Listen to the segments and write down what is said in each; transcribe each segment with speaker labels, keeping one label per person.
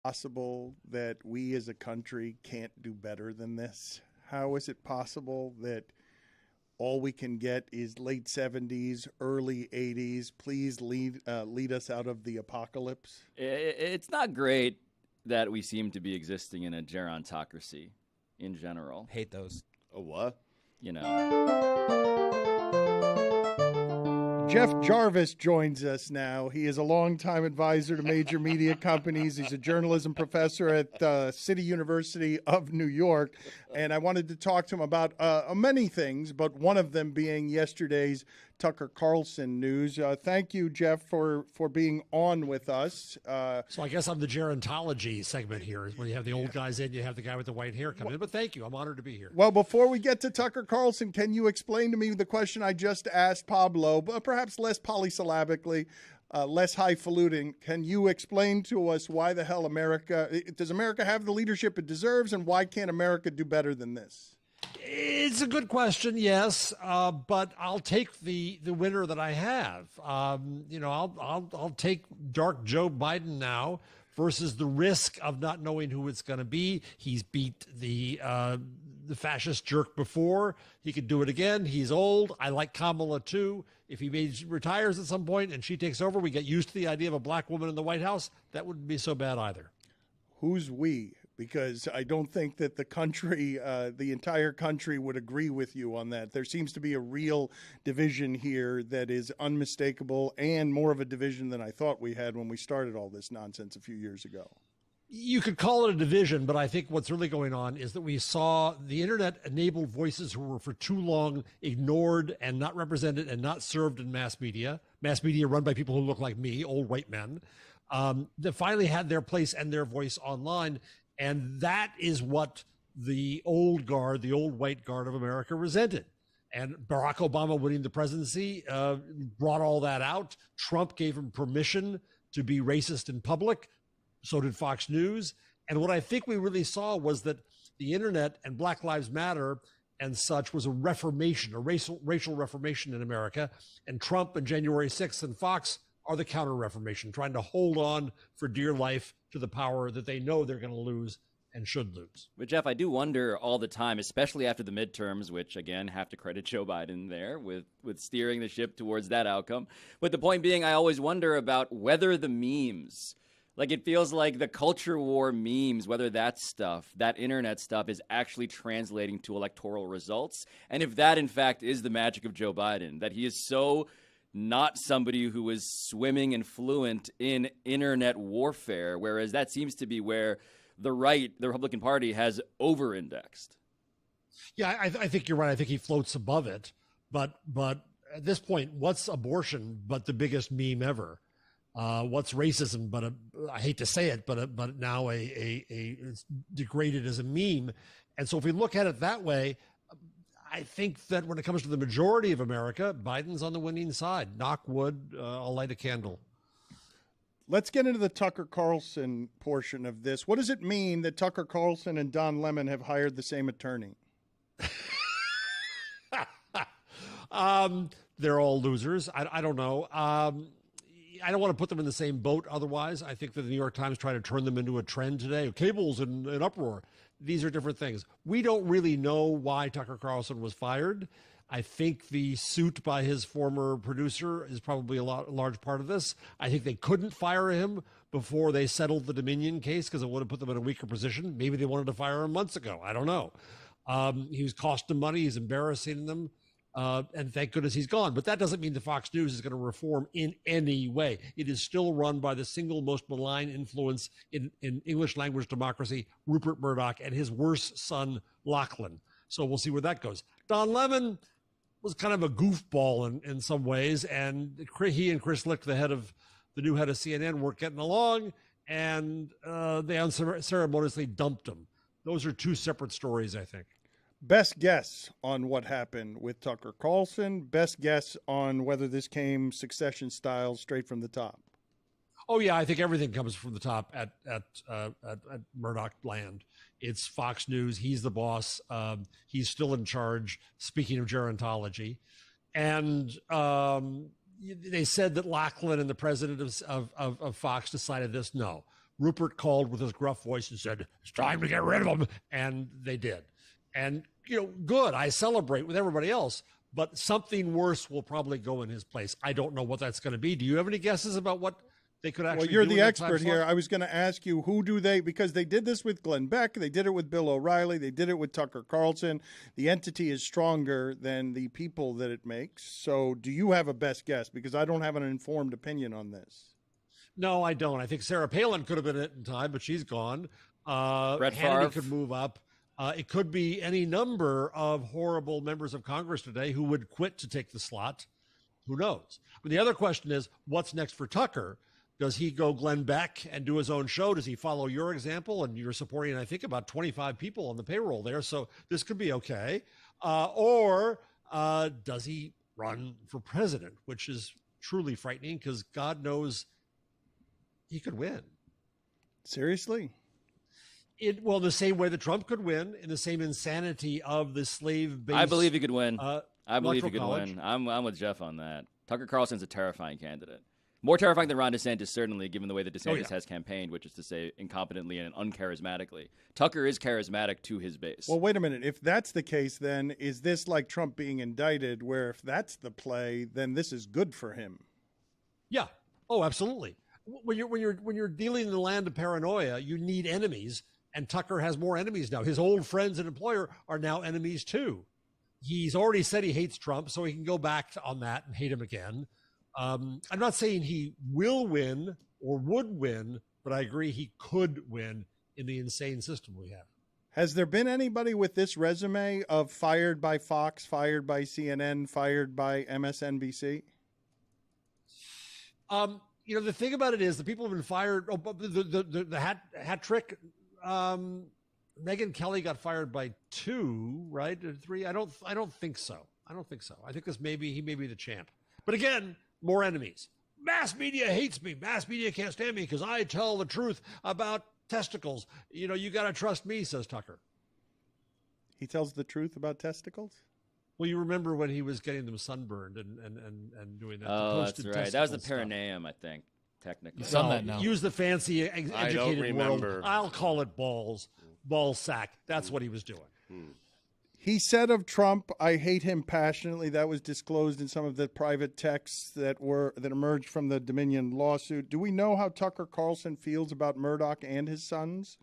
Speaker 1: Possible that we as a country can't do better than this? How is it possible that all we can get is late 70s, early 80s? Please lead us out of the apocalypse.
Speaker 2: It's not great that we seem to be existing in a gerontocracy in general.
Speaker 3: Hate those.
Speaker 4: A what?
Speaker 2: You know.
Speaker 1: Jeff Jarvis joins us now. He is a longtime advisor to major media companies. He's a journalism professor at City University of New York. And I wanted to talk to him about many things, but one of them being yesterday's Tucker Carlson news. Thank you, Jeff, for being on with us.
Speaker 5: So I guess I'm the gerontology segment here. When you have the old guys in, you have the guy with the white hair come in. But thank you. I'm honored to be here.
Speaker 1: Well, before we get to Tucker Carlson, can you explain to me the question I just asked Pablo, but perhaps less polysyllabically, less highfalutin? Can you explain to us why the hell does America have the leadership it deserves, and why can't America do better than this?
Speaker 5: It's a good question, yes, but I'll take the winner that I have. I'll take dark Joe Biden now versus the risk of not knowing who it's going to be. He's beat the fascist jerk before. He could do it again. He's old. I like Kamala too. If he retires at some point and she takes over, we get used to the idea of a black woman in the White House. That wouldn't be so bad either.
Speaker 1: Who's we? Because I don't think that the country, the entire country would agree with you on that. There seems to be a real division here that is unmistakable, and more of a division than I thought we had when we started all this nonsense a few years ago.
Speaker 5: You could call it a division, but I think what's really going on is that we saw the internet-enabled voices who were for too long ignored and not represented and not served in mass media run by people who look like me, old white men, that finally had their place and their voice online. And that is what the old guard, the old white guard of America resented. And Barack Obama winning the presidency brought all that out. Trump gave him permission to be racist in public. So did Fox News. And what I think we really saw was that the internet and Black Lives Matter and such was a reformation, a racial reformation in America. And Trump and January 6th and Fox are the counter-reformation, trying to hold on for dear life to the power that they know they're going to lose and should lose.
Speaker 2: But Jeff, I do wonder all the time, especially after the midterms, which again have to credit Joe Biden there with steering the ship towards that outcome. But the point being, I always wonder about whether the memes, like it feels like the culture war memes, whether that stuff, that internet stuff is actually translating to electoral results. And if that in fact is the magic of Joe Biden, that he is so not somebody who is swimming and fluent in internet warfare, whereas that seems to be where the Republican Party, has over-indexed.
Speaker 5: Yeah, I think you're right. I think he floats above it. But at this point, what's abortion but the biggest meme ever? What's racism but I hate to say it, but now it's degraded as a meme. And so if we look at it that way, I think that when it comes to the majority of America, Biden's on the winning side. Knock wood, I'll light a candle.
Speaker 1: Let's get into the Tucker Carlson portion of this. What does it mean that Tucker Carlson and Don Lemon have hired the same attorney?
Speaker 5: They're all losers. I don't know. I don't want to put them in the same boat otherwise. I think that the New York Times tried to turn them into a trend today. Cable's in uproar. These are different things. We don't really know why Tucker Carlson was fired. I think the suit by his former producer is probably a large part of this. I think they couldn't fire him before they settled the Dominion case because it would have put them in a weaker position. Maybe they wanted to fire him months ago. I don't know. He was costing them money. He's embarrassing them. And thank goodness he's gone. But that doesn't mean the Fox News is going to reform in any way. It is still run by the single most malign influence in English language democracy, Rupert Murdoch, and his worst son, Lachlan. So we'll see where that goes. Don Lemon was kind of a goofball in some ways, and he and Chris Licht, the new head of CNN, weren't getting along, and they unceremoniously dumped him. Those are two separate stories, I think.
Speaker 1: Best guess on what happened with Tucker Carlson. Best guess on whether this came succession style straight from the top.
Speaker 5: Oh yeah, I think everything comes from the top at Murdoch land. It's Fox News. He's the boss. He's still in charge. Speaking of gerontology, and they said that Lachlan and the president of Fox decided this. No, Rupert called with his gruff voice and said, "It's time to get rid of him." And they did. And, good. I celebrate with everybody else, but something worse will probably go in his place. I don't know what that's going to be. Do you have any guesses about what they could actually do?
Speaker 1: Well, you're the
Speaker 5: in that
Speaker 1: expert
Speaker 5: time
Speaker 1: here.
Speaker 5: slot?
Speaker 1: I was going to ask you, who do they, because they did this with Glenn Beck, they did it with Bill O'Reilly, they did it with Tucker Carlson. The entity is stronger than the people that it makes. So do you have a best guess? Because I don't have an informed opinion on this.
Speaker 5: No, I don't. I think Sarah Palin could have been it in time, but she's gone.
Speaker 2: Brett
Speaker 5: Hannity
Speaker 2: Favre
Speaker 5: could move up. It could be any number of horrible members of Congress today who would quit to take the slot. Who knows? But the other question is, what's next for Tucker? Does he go Glenn Beck and do his own show? Does he follow your example? And you're supporting, I think, about 25 people on the payroll there. So this could be okay. Or does he run for president, which is truly frightening because God knows he could win.
Speaker 1: Seriously?
Speaker 5: Well, the same way that Trump could win, in the same insanity of the slave-based.
Speaker 2: I believe he could win. I believe he could
Speaker 5: college.
Speaker 2: win. I'm with Jeff on that. Tucker Carlson's a terrifying candidate. More terrifying than Ron DeSantis, certainly, given the way that DeSantis has campaigned, which is to say incompetently and uncharismatically. Tucker is charismatic to his base.
Speaker 1: Well, wait a minute. If that's the case, then is this like Trump being indicted, where if that's the play, then this is good for him?
Speaker 5: Yeah. Oh, absolutely. When you're dealing in the land of paranoia, you need enemies, and Tucker has more enemies now. His old friends and employer are now enemies too. He's already said he hates Trump, so he can go back on that and hate him again. I'm not saying he will win or would win, but I agree he could win in the insane system we have.
Speaker 1: Has there been anybody with this resume of fired by Fox, fired by CNN, fired by MSNBC?
Speaker 5: The thing about it is the people have been fired. Oh, the hat trick. Megyn Kelly got fired by 2, right? Or 3. I don't think so. I think he may be the champ. But again, more enemies. Mass media hates me. Mass media can't stand me because I tell the truth about testicles. You got to trust me, says Tucker.
Speaker 1: He tells the truth about testicles?
Speaker 5: Well, you remember when he was getting them sunburned and doing that.
Speaker 2: Oh, that's right. That was the perineum, I think, technically.
Speaker 3: He's done that now.
Speaker 5: Use the fancy, educated
Speaker 4: remember.
Speaker 5: world. I'll call it balls. Ball sack. That's what he was doing.
Speaker 1: He said of Trump, "I hate him passionately." That was disclosed in some of the private texts that emerged from the Dominion lawsuit. Do we know how Tucker Carlson feels about Murdoch and his sons?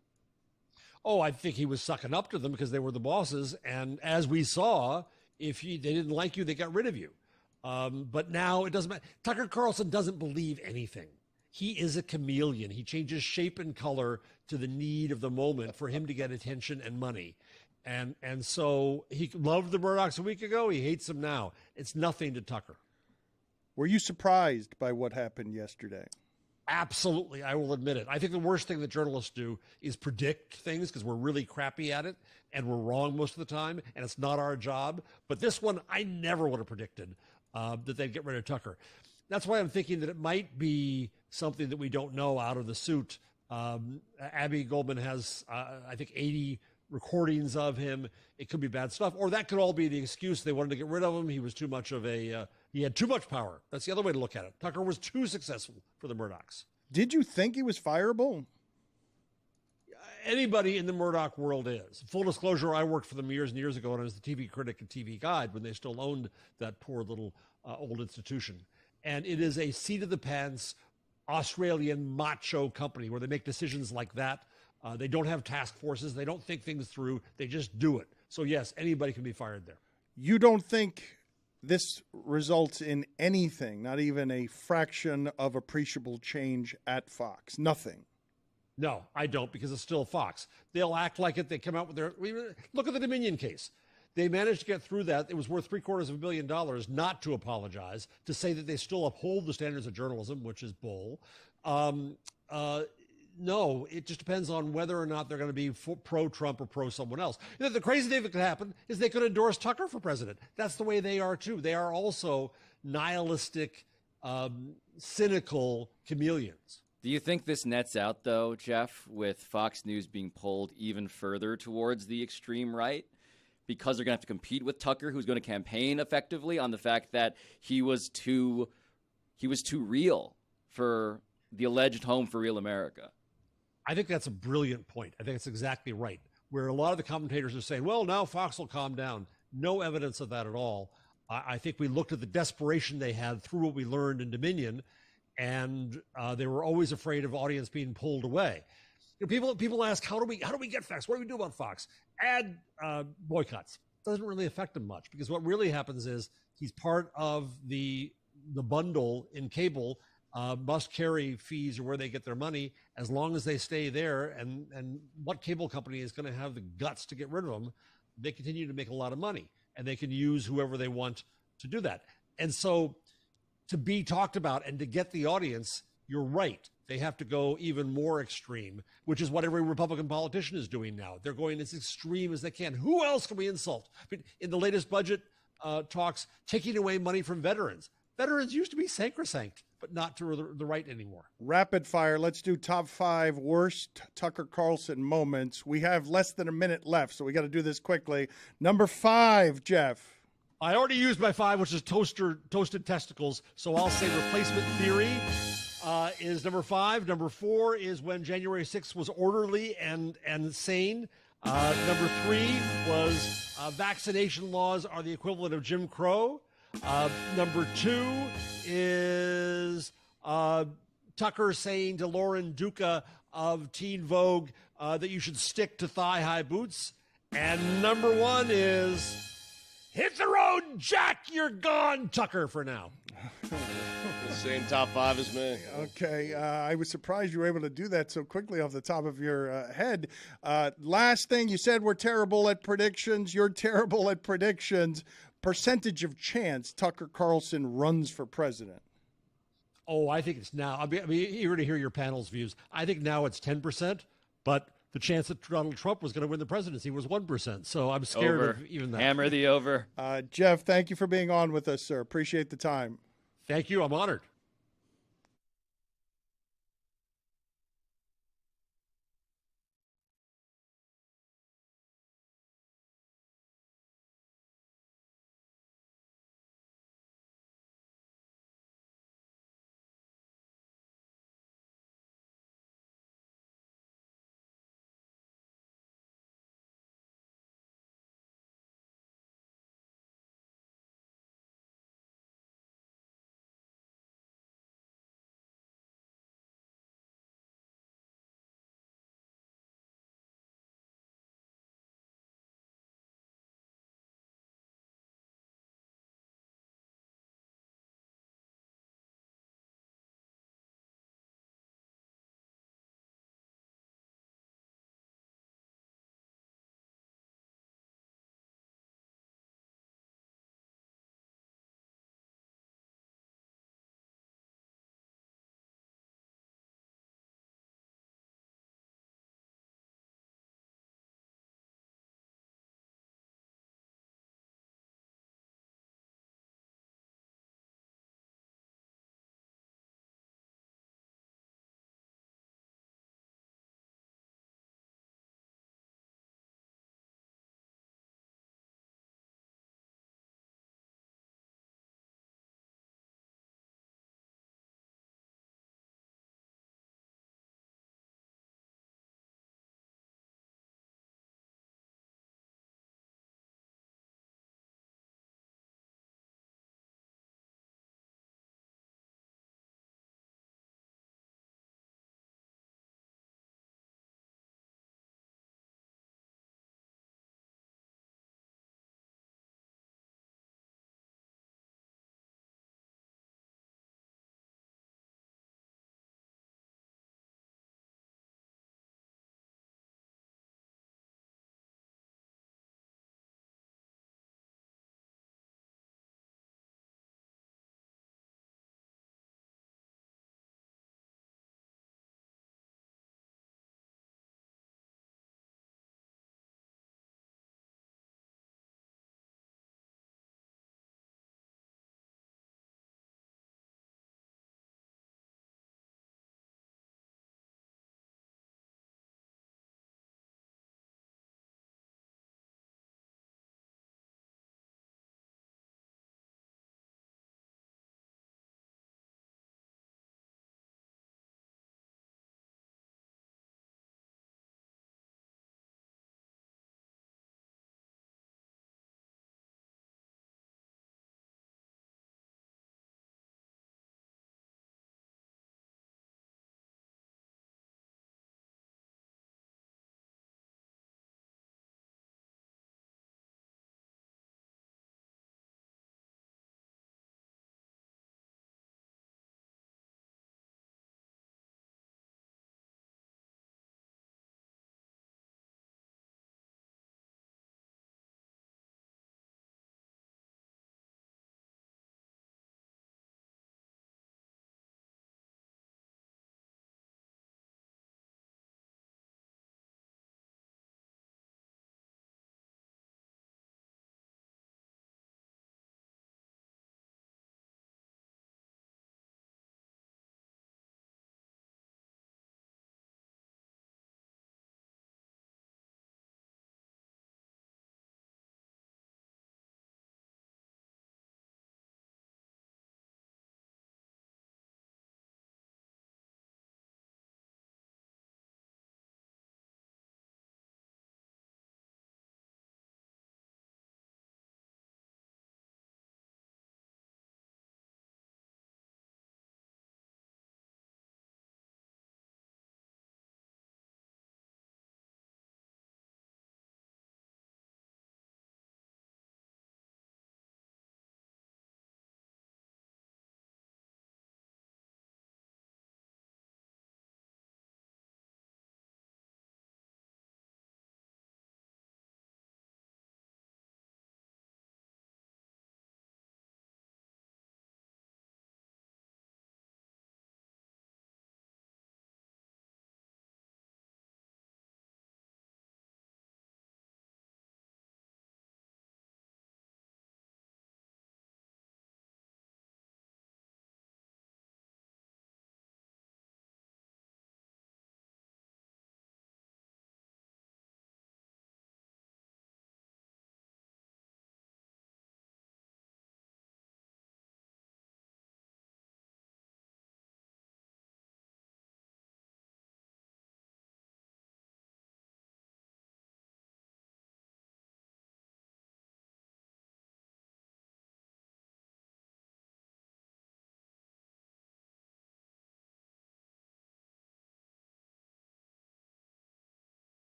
Speaker 5: Oh, I think he was sucking up to them because they were the bosses. And as we saw, if they didn't like you, they got rid of you. But now it doesn't matter. Tucker Carlson doesn't believe anything. He is a chameleon. He changes shape and color to the need of the moment for him to get attention and money. And so he loved the Murdochs a week ago. He hates them now. It's nothing to Tucker.
Speaker 1: Were you surprised by what happened yesterday?
Speaker 5: Absolutely. I will admit it. I think the worst thing that journalists do is predict things because we're really crappy at it and we're wrong most of the time and it's not our job. But this one, I never would have predicted that they'd get rid of Tucker. That's why I'm thinking that it might be something that we don't know out of the suit. Abby Goldman has, I think, 80 recordings of him. It could be bad stuff, or that could all be the excuse they wanted to get rid of him. He was too much of he had too much power. That's the other way to look at it. Tucker was too successful for the Murdochs.
Speaker 1: Did you think he was fireable?
Speaker 5: Anybody in the Murdoch world is. Full disclosure, I worked for them years and years ago when I was the TV critic and TV guide when they still owned that poor little old institution. And it is a seat-of-the-pants Australian macho company where they make decisions like that. They don't have task forces. They don't think things through. They just do it. So, yes, anybody can be fired there.
Speaker 1: You don't think this results in anything, not even a fraction of appreciable change at Fox? Nothing.
Speaker 5: No, I don't, because it's still Fox. They'll act like it. They come out with their look at the Dominion case. They managed to get through that. It was worth $750 million not to apologize, to say that they still uphold the standards of journalism, which is bull. No, it just depends on whether or not they're going to be pro-Trump or pro-someone else. The crazy thing that could happen is they could endorse Tucker for president. That's the way they are, too. They are also nihilistic, cynical chameleons.
Speaker 2: Do you think this nets out, though, Jeff, with Fox News being pulled even further towards the extreme right? Because they're going to have to compete with Tucker, who's going to campaign effectively on the fact that he was too real for the alleged home for real America.
Speaker 5: I think that's a brilliant point. I think it's exactly right. Where a lot of the commentators are saying, well, now Fox will calm down. No evidence of that at all. I think we looked at the desperation they had through what we learned in Dominion, and they were always afraid of audience being pulled away. You know, people ask, how do we get Fox? What do we do about Fox? Ad boycotts. Doesn't really affect him much, because what really happens is he's part of the bundle in cable. Must carry fees or where they get their money. As long as they stay there, and what cable company is going to have the guts to get rid of them? They continue to make a lot of money, and they can use whoever they want to do that. And so, to be talked about and to get the audience, you're right. They have to go even more extreme, which is what every Republican politician is doing now. They're going as extreme as they can. Who else can we insult? But in the latest budget talks, taking away money from veterans. Veterans used to be sacrosanct, but not to the right anymore.
Speaker 1: Rapid fire. Let's do top 5 worst Tucker Carlson moments. We have less than a minute left, so we got to do this quickly. Number 5, Jeff.
Speaker 5: I already used my 5, which is toasted testicles. So I'll say replacement theory is number 5. Number 4 is when January 6th was orderly and sane. Number 3 was vaccination laws are the equivalent of Jim Crow. Number 2 is Tucker saying to Lauren Duca of Teen Vogue that you should stick to thigh-high boots. And number 1 is hit the road, Jack, you're gone, Tucker, for now.
Speaker 3: The same top 5 as me.
Speaker 1: Okay. I was surprised you were able to do that so quickly off the top of your head. Last thing, you said we're terrible at predictions. You're terrible at predictions. Percentage of chance Tucker Carlson runs for president?
Speaker 5: Oh, I think it's now. I'll be eager to hear your panel's views. I think now it's 10%, but the chance that Donald Trump was going to win the presidency was 1%. So I'm scared of even that.
Speaker 2: Hammer the over.
Speaker 1: Jeff, thank you for being on with us, sir. Appreciate the time.
Speaker 5: Thank you. I'm honored.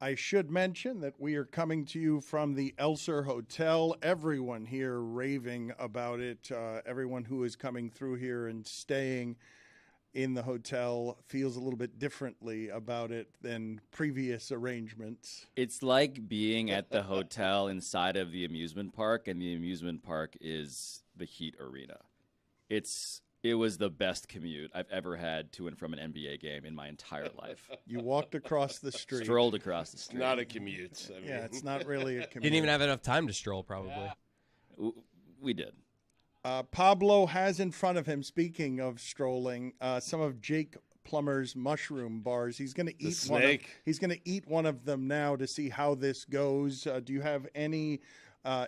Speaker 1: I should mention that we are coming to you from the Elser Hotel. Everyone here raving about it. Everyone who is coming through here and staying in the hotel feels a little bit differently about it than previous arrangements.
Speaker 2: It's like being at the hotel inside of the amusement park, and the amusement park is the Heat Arena. It was the best commute I've ever had to and from an NBA game in my entire life.
Speaker 1: You walked across the street.
Speaker 2: Strolled across the street.
Speaker 3: Not a commute. I mean.
Speaker 1: Yeah, it's not really a commute.
Speaker 4: Didn't even have enough time to stroll, probably.
Speaker 2: We did.
Speaker 1: Pablo has in front of him, speaking of strolling, some of Jake Plummer's mushroom bars. He's going to eat
Speaker 3: snake.
Speaker 1: He's going to eat one of them now to see how this goes. Do you have any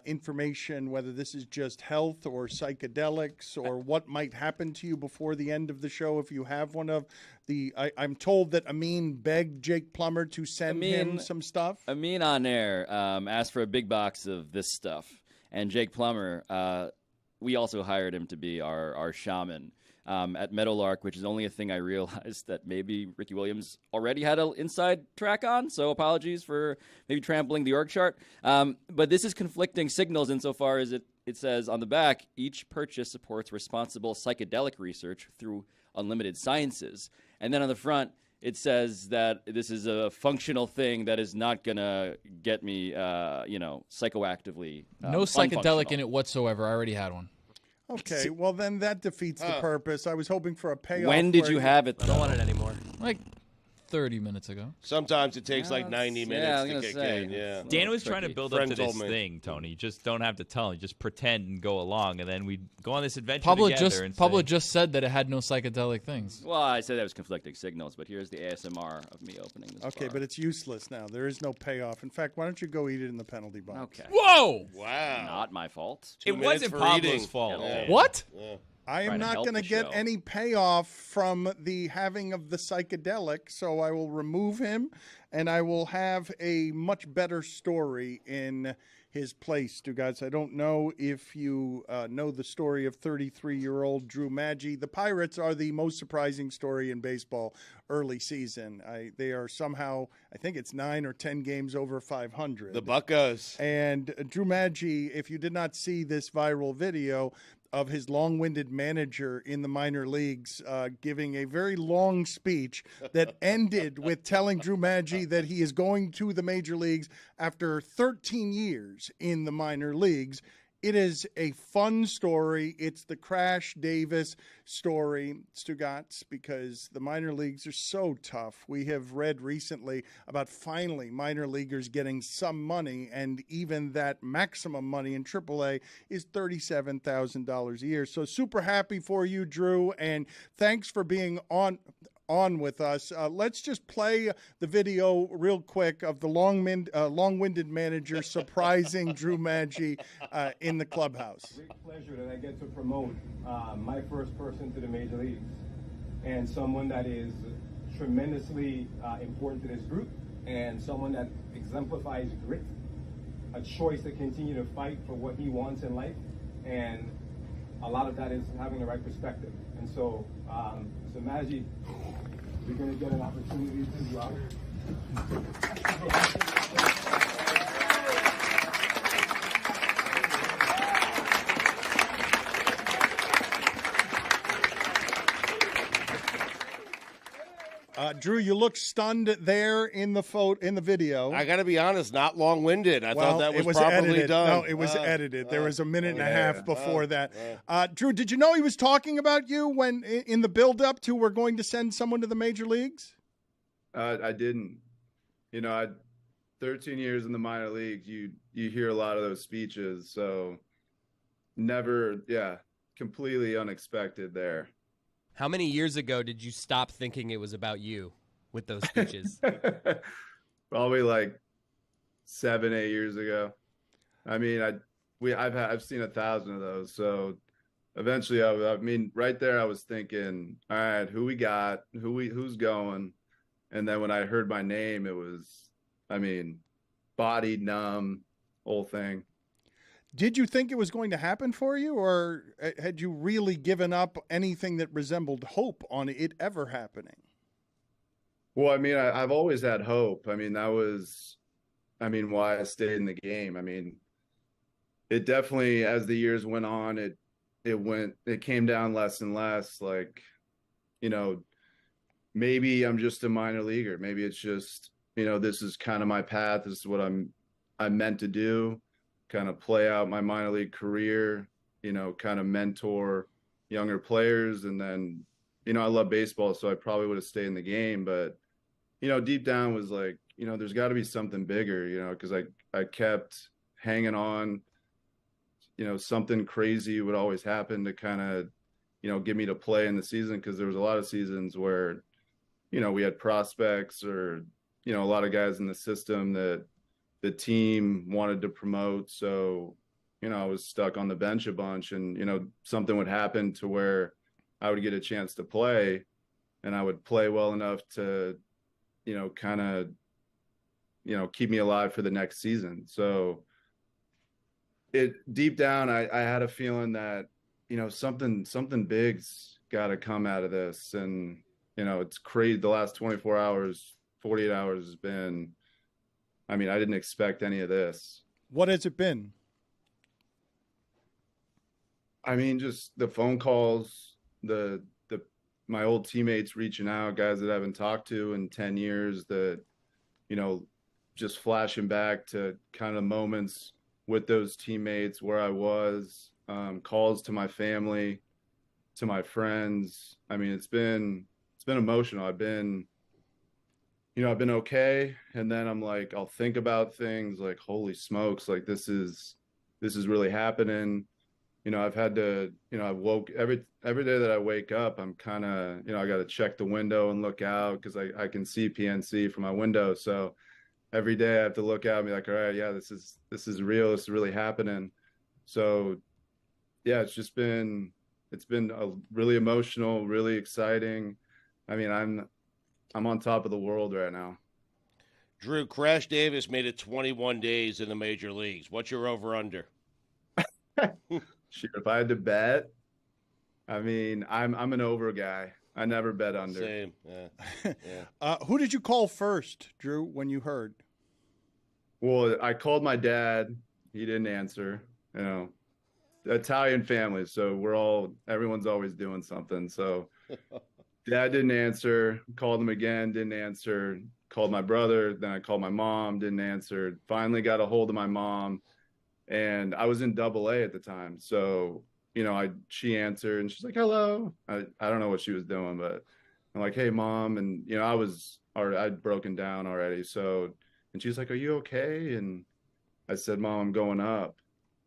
Speaker 1: information whether this is just health or psychedelics or what might happen to you before the end of the show if you have one of the I'm told that Amin begged Jake Plummer to send him some stuff.
Speaker 2: Amin on air asked for a big box of this stuff, and Jake Plummer, we also hired him to be our shaman at Meadowlark, which is only a thing I realized that maybe Ricky Williams already had an inside track on, so apologies for maybe trampling the org chart. But this is conflicting signals insofar as it says on the back, each purchase supports responsible psychedelic research through Unlimited Sciences. And then on the front, it says that this is a functional thing that is not going to get me, psychoactively
Speaker 6: no psychedelic
Speaker 2: unfunctional.
Speaker 6: in it whatsoever. I already had one.
Speaker 1: Okay, well then that defeats the purpose. I was hoping for a payoff.
Speaker 2: When did you have it,
Speaker 4: I don't want it anymore.
Speaker 6: Like 30 minutes ago.
Speaker 3: Sometimes it takes like 90
Speaker 2: I
Speaker 3: minutes
Speaker 2: was
Speaker 3: to
Speaker 2: gonna
Speaker 3: kick
Speaker 2: say.
Speaker 3: in. Yeah.
Speaker 7: Dan was trying to build up
Speaker 3: Friend
Speaker 7: to this
Speaker 3: told me.
Speaker 7: thing, Tony. You just don't have to tell him. You just pretend and go along, and then we go on this adventure
Speaker 6: Pablo
Speaker 7: together.
Speaker 6: Pablo
Speaker 7: say,
Speaker 6: just said that it had no psychedelic things.
Speaker 2: Well, I said that was conflicting signals, but here's the ASMR of me opening this
Speaker 1: Okay,
Speaker 2: bar.
Speaker 1: but it's useless now. There is no payoff. In fact, why don't you go eat it in the penalty box?
Speaker 2: Okay.
Speaker 6: Whoa!
Speaker 3: Wow.
Speaker 2: Not my fault.
Speaker 7: it
Speaker 3: 2 minutes
Speaker 7: wasn't
Speaker 3: for
Speaker 7: Pablo's
Speaker 3: eating.
Speaker 7: fault.
Speaker 2: Yeah.
Speaker 6: What?
Speaker 1: I am
Speaker 2: Trying to
Speaker 1: not
Speaker 2: help
Speaker 1: going to
Speaker 2: the
Speaker 1: get
Speaker 2: show.
Speaker 1: any payoff from the having of the psychedelic, so I will remove him, and I will have a much better story in his place, Stugotz. I don't know if you know the story of 33-year-old Drew Maggi. The Pirates are the most surprising story in baseball early season. They are somehow, I think it's 9 or 10 games over 500.
Speaker 3: The Buccos.
Speaker 1: And Drew Maggi, if you did not see this viral video of his long-winded manager in the minor leagues giving a very long speech that ended with telling Drew Maggi that he is going to the major leagues after 13 years in the minor leagues. It is a fun story. It's the Crash Davis story, Stugotz, because the minor leagues are so tough. We have read recently about finally minor leaguers getting some money, and even that maximum money in AAA is $37,000 a year. So super happy for you, Drew, and thanks for being on with us. Let's just play the video real quick of the long-winded manager surprising Drew Maggi in the clubhouse.
Speaker 8: Great pleasure that I get to promote my first person to the major leagues, and someone that is tremendously important to this group, and someone that exemplifies grit, a choice to continue to fight for what he wants in life, and a lot of that is having the right perspective. And so, Maggi, we're going to get an opportunity to do out.
Speaker 1: Drew, you look stunned there in the video.
Speaker 3: I got to be honest, not long-winded. I thought that
Speaker 1: it
Speaker 3: was properly
Speaker 1: edited.
Speaker 3: done.
Speaker 1: No, it was edited. There was a minute and a half before that.
Speaker 3: yeah.
Speaker 1: Drew, did you know he was talking about you when in the build-up to we're going to send someone to the major leagues?
Speaker 9: I didn't. 13 years in the minor leagues, you hear a lot of those speeches, so never, completely unexpected there.
Speaker 4: How many years ago did you stop thinking it was about you with those speeches?
Speaker 9: Probably like 7, 8 years ago. I mean, I've seen 1,000 of those. So eventually, right there, I was thinking, all right, who we got, who's going, and then when I heard my name, it was, body numb, whole thing.
Speaker 1: Did you think it was going to happen for you, or had you really given up anything that resembled hope on it ever happening?
Speaker 9: Well, I mean, I've always had hope. I mean, that was, I mean, why I stayed in the game. I mean, it definitely, as the years went on, it came down less and less. Like, you know, maybe I'm just a minor leaguer. Maybe it's just, this is kind of my path. This is what I'm meant to do, kind of play out my minor league career, kind of mentor younger players. And then, I love baseball, so I probably would have stayed in the game. But, deep down was like, there's got to be something bigger, because I kept hanging on. Something crazy would always happen to kind of, get me to play in the season, because there was a lot of seasons where, we had prospects or, a lot of guys in the system that the team wanted to promote. So, I was stuck on the bench a bunch, and, something would happen to where I would get a chance to play, and I would play well enough to, kind of, keep me alive for the next season. So deep down, I had a feeling that, something big's got to come out of this. And, it's crazy. The last 24 hours, 48 hours has been, I mean, I didn't expect any of this.
Speaker 1: What has it been?
Speaker 9: I mean, just the phone calls, my old teammates reaching out, guys that I haven't talked to in 10 years, that, just flashing back to kind of moments with those teammates where I was, calls to my family, to my friends. I mean, it's been emotional. I've been okay. And then I'm like, I'll think about things like, holy smokes, like this is really happening. I've had to, I woke every day that I wake up, I'm kind of, I got to check the window and look out, because I can see PNC from my window. So every day I have to look out and be like, all right, yeah, this is real. This is really happening. So yeah, it's been a really emotional, really exciting. I mean, I'm on top of the world right now.
Speaker 3: Drew, Crash Davis made it 21 days in the major leagues. What's your over-under?
Speaker 9: Shit, if I had to bet, I mean, I'm an over guy. I never bet under.
Speaker 3: Same. Yeah.
Speaker 1: Who did you call first, Drew, when you heard?
Speaker 9: Well, I called my dad. He didn't answer. Italian family, so everyone's always doing something. So dad didn't answer. Called him again, didn't answer. Called my brother. Then I called my mom, didn't answer. Finally got a hold of my mom. And I was in Double-A at the time. So, she answered and she's like, hello. I don't know what she was doing, but I'm like, hey, Mom. And, I'd broken down already. So, and she's like, are you okay? And I said, Mom, I'm going up.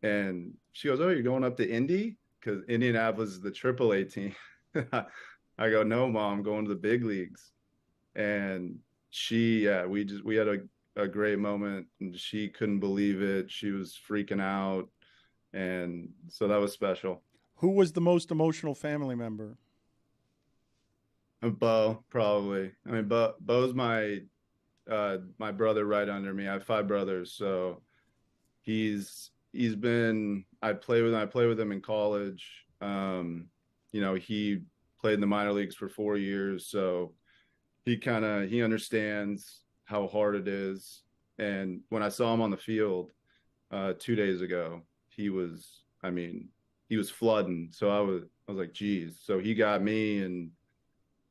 Speaker 9: And she goes, oh, you're going up to Indy? Because Indianapolis is the AAA team. I go, no, Mom, I'm going to the big leagues. And we had a great moment, and she couldn't believe it. She was freaking out, and so that was special.
Speaker 1: Who was the most emotional family member?
Speaker 9: Bo, probably. I mean, Bo's my brother right under me. I have 5 brothers, so he's been. I play with him in college. He played in the minor leagues for 4 years, so he understands how hard it is. And when I saw him on the field 2 days ago, he was flooding. So I was like, geez. So he got me, and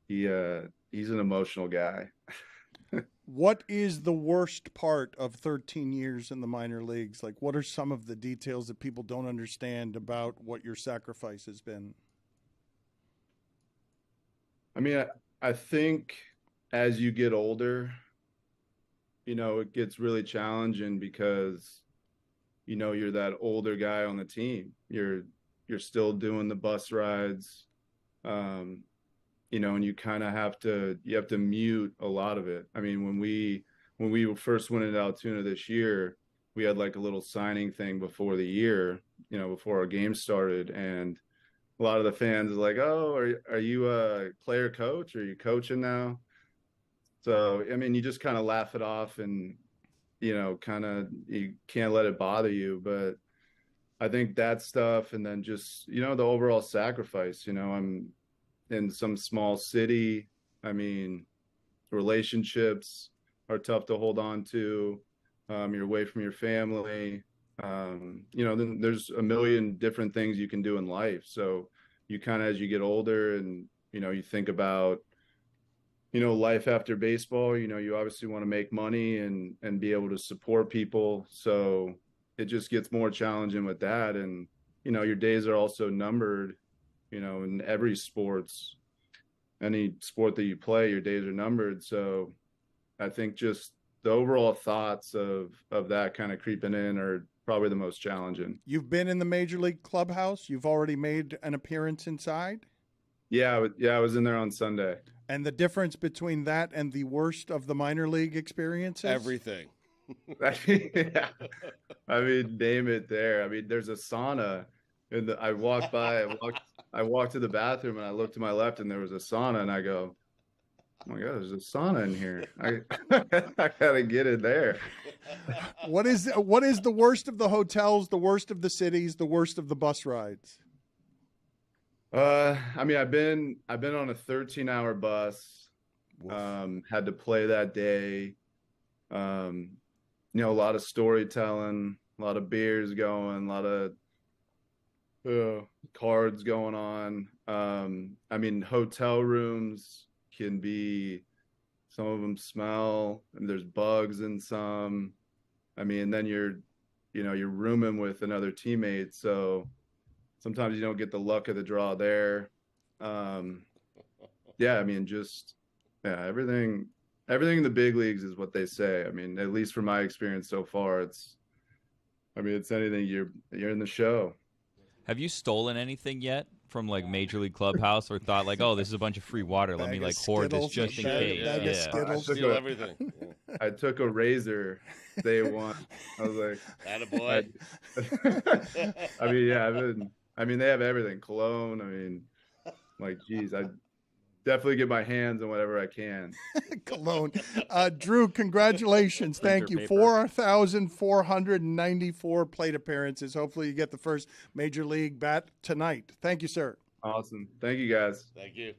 Speaker 9: he's an emotional guy.
Speaker 1: What is the worst part of 13 years in the minor leagues? Like, what are some of the details that people don't understand about what your sacrifice has been?
Speaker 9: I mean, I think as you get older, it gets really challenging, because, you're that older guy on the team. You're still doing the bus rides, and you kind of have to mute a lot of it. I mean, when we first went into Altoona this year, we had like a little signing thing before the year, before our game started. And a lot of the fans are like, oh, are you a player coach? Are you coaching now? So, I mean, you just kind of laugh it off, and, you can't let it bother you. But I think that stuff, and then just, the overall sacrifice, I'm in some small city. I mean, relationships are tough to hold on to. You're away from your family. Then there's a million different things you can do in life. So you kind of, as you get older and, you think about, life after baseball, you obviously want to make money and be able to support people. So it just gets more challenging with that. And, your days are also numbered, in every sports, any sport that you play, your days are numbered. So I think just the overall thoughts of that kind of creeping in are probably the most challenging.
Speaker 1: You've been in the Major League clubhouse. You've already made an appearance inside.
Speaker 9: Yeah, I was in there on Sunday.
Speaker 1: And the difference between that and the worst of the minor league experiences?
Speaker 3: Everything.
Speaker 9: Yeah. I mean, name it there. I mean, there's a sauna, and I walked by. I walked to the bathroom, and I looked to my left, and there was a sauna, and I go, "Oh my God, there's a sauna in here. I gotta get in there."
Speaker 1: What is the worst of the hotels, the worst of the cities, the worst of the bus rides?
Speaker 9: I mean, I've been on a 13-hour bus. Had to play that day. A lot of storytelling, a lot of beers going, a lot of cards going on. I mean, hotel rooms can be, some of them smell, and there's bugs in some. I mean, then you're rooming with another teammate, so sometimes you don't get the luck of the draw there. I mean, everything in the big leagues is what they say. I mean, at least from my experience so far, it's anything, you're in the show.
Speaker 7: Have you stolen anything yet from like Major League Clubhouse, or thought like, oh, this is a bunch of free water, let me like hoard this just in case?
Speaker 1: Bag of Skittles.
Speaker 3: Steal everything.
Speaker 9: I took a razor day one. I was like,
Speaker 3: attaboy.
Speaker 9: I mean, they have everything. Cologne. I mean, like, geez, I definitely get my hands on whatever I can.
Speaker 1: Cologne. Drew, congratulations. Thank you. 4,494 plate appearances. Hopefully you get the first Major League bat tonight. Thank you, sir.
Speaker 9: Awesome. Thank you, guys.
Speaker 3: Thank you.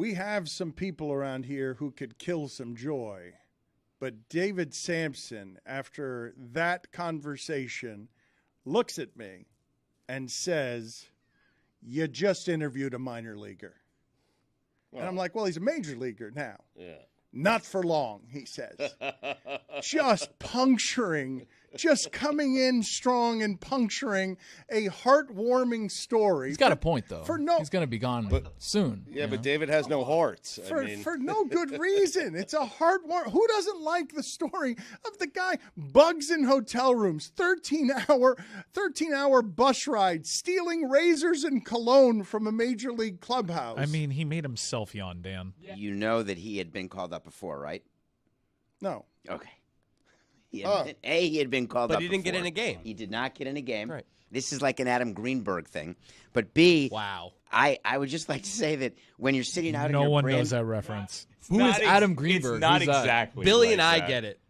Speaker 1: we have some people around here who could kill some joy. But David Sampson, after that conversation, looks at me and says, you just interviewed a minor leaguer. And I'm like, well, he's a major leaguer now.
Speaker 3: Yeah.
Speaker 1: Not for long, he says. Just puncturing, just coming in strong and puncturing a heartwarming story.
Speaker 6: He's got a point, though.
Speaker 1: For
Speaker 6: He's going to be gone soon.
Speaker 3: Yeah, but David has no heart.
Speaker 1: For no good reason. It's a heartwarming. Who doesn't like the story of the guy bugs in hotel rooms, 13-hour bus ride, stealing razors and cologne from a major league clubhouse?
Speaker 10: I mean, he made himself yawn, Dan.
Speaker 11: You know that he had been called up before, right?
Speaker 1: No.
Speaker 11: Okay. He had been called up
Speaker 4: But he didn't get
Speaker 11: before.
Speaker 4: in a game.
Speaker 11: He did not get in a game.
Speaker 4: Right.
Speaker 11: This is like an Adam Greenberg thing. But B,
Speaker 4: wow.
Speaker 11: I would just like to say that when you're sitting out in
Speaker 10: No
Speaker 11: your
Speaker 10: one
Speaker 11: brand,
Speaker 10: knows that reference.
Speaker 6: Who is Adam Greenberg?
Speaker 7: It's not
Speaker 6: Who's that?
Speaker 7: exactly.
Speaker 4: Billy
Speaker 7: like
Speaker 4: and I
Speaker 7: that.
Speaker 4: get it.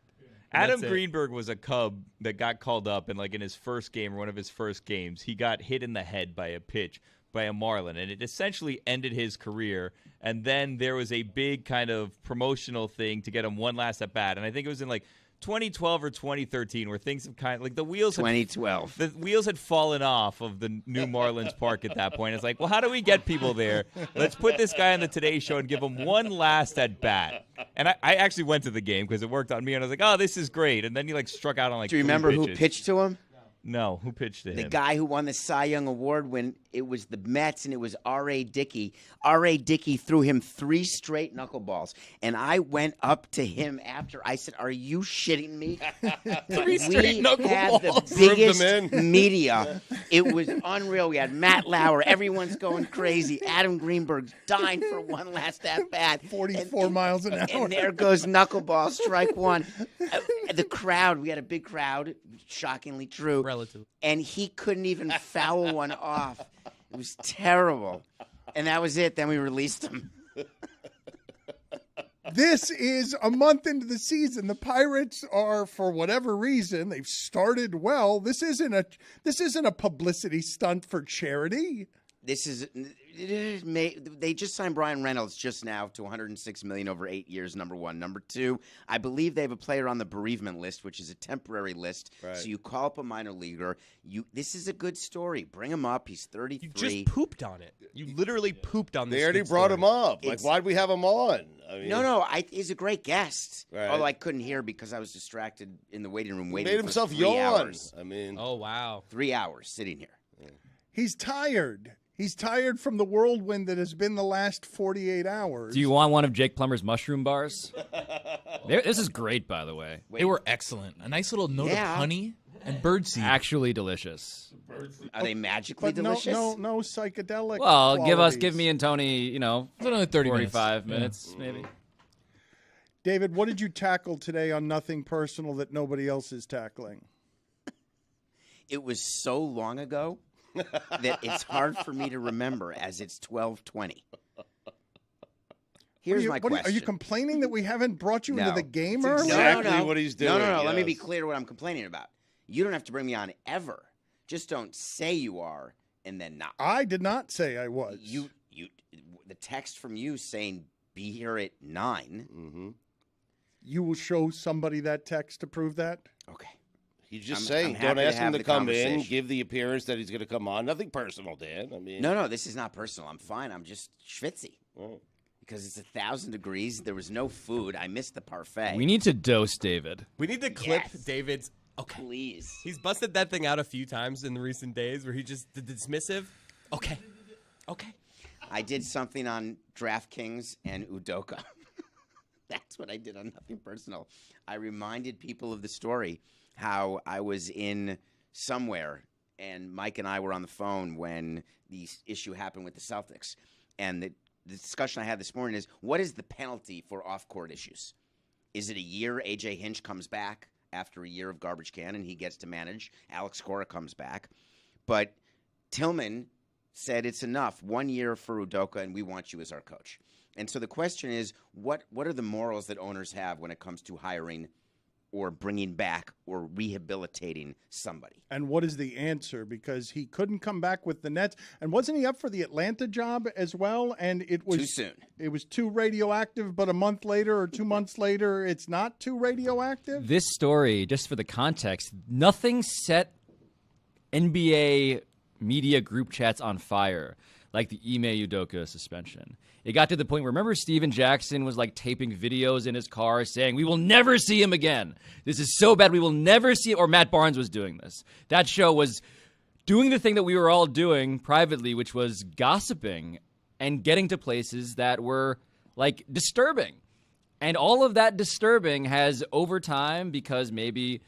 Speaker 7: Adam
Speaker 4: That's it.
Speaker 7: Greenberg was a Cub that got called up, and like in his first game or one of his first games, he got hit in the head by a pitch by a Marlin, and it essentially ended his career. And then there was a big kind of promotional thing to get him one last at bat, and I think it was in like 2012 or 2013 where things have kind of like the wheels.
Speaker 11: 2012.
Speaker 7: The wheels had fallen off of the new Marlins Park at that point. It's like, well, how do we get people there? Let's put this guy on the Today Show and give him one last at bat. And I actually went to the game because it worked on me, and I was like, oh, this is great. And then he like struck out on like.
Speaker 11: Do you
Speaker 7: 3
Speaker 11: remember who
Speaker 7: pitches.
Speaker 11: pitched to him?
Speaker 7: No, who pitched to
Speaker 11: The
Speaker 7: him?
Speaker 11: guy who won the Cy Young Award when it was the Mets and it was R.A. Dickey. R.A. Dickey threw him 3 straight knuckleballs. And I went up to him after. I said, are you shitting me?
Speaker 4: 3 straight
Speaker 11: We
Speaker 4: knuckleballs.
Speaker 11: had the biggest media. It was unreal. We had Matt Lauer. Everyone's going crazy. Adam Greenberg's dying for one last at-bat.
Speaker 1: 44 miles an hour.
Speaker 11: And there goes knuckleball, strike one. The crowd, we had a big crowd, shockingly true.
Speaker 4: Relative.
Speaker 11: And he couldn't even foul one off. It was terrible. And that was it. Then we released him.
Speaker 1: This is a month into the season. The Pirates are, for whatever reason, they've started well. This isn't a publicity stunt for charity.
Speaker 11: This is they just signed Brian Reynolds just now to $106 million over 8 years. Number one, number two. I believe they have a player on the bereavement list, which is a temporary list.
Speaker 3: Right.
Speaker 11: So you call up a minor leaguer. This is a good story. Bring him up. He's 33.
Speaker 4: You just pooped on it. You literally pooped on this.
Speaker 3: They already
Speaker 4: good
Speaker 3: brought
Speaker 4: story.
Speaker 3: him up. Like,
Speaker 11: It's-
Speaker 3: why'd we have him on? I mean,
Speaker 11: No, he's a great guest.
Speaker 3: Right.
Speaker 11: Although I couldn't hear because I was distracted in the waiting room
Speaker 3: he
Speaker 11: waiting
Speaker 3: made
Speaker 11: for
Speaker 3: himself
Speaker 11: 3
Speaker 3: yawn.
Speaker 11: hours.
Speaker 3: I mean,
Speaker 4: Oh, wow.
Speaker 11: 3 hours sitting here.
Speaker 1: He's tired. He's tired from the whirlwind that has been the last 48 hours.
Speaker 2: Do you want one of Jake Plummer's mushroom bars? This is great, by the way.
Speaker 6: They were excellent. A nice little note
Speaker 11: Yeah.
Speaker 6: of honey and birdseed.
Speaker 2: Actually delicious.
Speaker 11: Are they magically
Speaker 1: But
Speaker 11: delicious?
Speaker 1: no psychedelic.
Speaker 2: Well,
Speaker 1: qualities.
Speaker 2: give me and Tony,
Speaker 6: It's another 30 minutes.
Speaker 2: 45 minutes, maybe.
Speaker 1: David, what did you tackle today on Nothing Personal that nobody else is tackling?
Speaker 11: It was so long ago that it's hard for me to remember as it's 12:20. Here's my question.
Speaker 1: Are you complaining that we haven't brought you into
Speaker 11: No.
Speaker 1: the game
Speaker 3: That's
Speaker 1: early?
Speaker 3: exactly
Speaker 11: No.
Speaker 3: what he's doing.
Speaker 11: No. Let me be
Speaker 3: yes.
Speaker 11: clear what I'm complaining about. You don't have to bring me on ever. Just don't say you are and then not.
Speaker 1: I did not say I was.
Speaker 11: The text from you saying be here at 9.
Speaker 3: Mm-hmm.
Speaker 1: You will show somebody that text to prove that?
Speaker 11: Okay.
Speaker 3: He's just
Speaker 11: I'm
Speaker 3: saying,
Speaker 11: happy
Speaker 3: don't
Speaker 11: to
Speaker 3: ask him
Speaker 11: have
Speaker 3: to
Speaker 11: the
Speaker 3: come in,
Speaker 11: conversation.
Speaker 3: give the appearance that he's going to come on. Nothing personal, Dan. I mean,
Speaker 11: No, this is not personal. I'm fine. I'm just schwitzy.
Speaker 3: Oh.
Speaker 11: Because it's 1,000 degrees. There was no food. I missed the parfait.
Speaker 2: We need to dose David.
Speaker 4: We need to clip
Speaker 11: Yes.
Speaker 4: David's. Okay.
Speaker 11: Please.
Speaker 4: He's busted that thing out a few times in the recent days where he just the dismissive. Okay.
Speaker 11: I did something on DraftKings and Udoka. That's what I did on Nothing Personal. I reminded people of the story, how I was in somewhere, and Mike and I were on the phone when the issue happened with the Celtics. And the discussion I had this morning is, what is the penalty for off-court issues? Is it a year A.J. Hinch comes back after a year of garbage can and he gets to manage? Alex Cora comes back. But Tillman said it's enough. 1 year for Udoka, and we want you as our coach. And so the question is, what are the morals that owners have when it comes to hiring or bringing back or rehabilitating somebody.
Speaker 1: And what is the answer? Because he couldn't come back with the Nets. And wasn't he up for the Atlanta job as well? And it was
Speaker 11: Too soon.
Speaker 1: It was too radioactive, but a month later or 2 months later, it's not too radioactive?
Speaker 2: This story, just for the context, nothing set NBA media group chats on fire like the Ime Udoka suspension. It got to the point where, remember, Steven Jackson was like taping videos in his car saying, "We will never see him again. This is so bad. We will never see," or Matt Barnes was doing this. That show was doing the thing that we were all doing privately, which was gossiping and getting to places that were like disturbing. And all of that disturbing has, over time, because maybe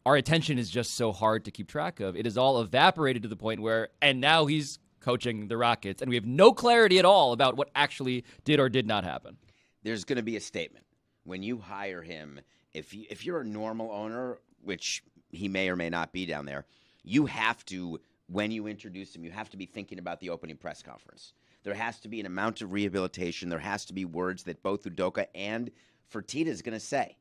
Speaker 2: our attention is just so hard to keep track of, it has all evaporated to the point where, and now he's coaching the Rockets, and we have no clarity at all about what actually did or did not happen.
Speaker 11: There's going to be a statement when you hire him. If you're a normal owner, which he may or may not be down there, you have to, when you introduce him, you have to be thinking about the opening press conference. There has to be an amount of rehabilitation. There has to be words that both Udoka and Fertitta is going to say.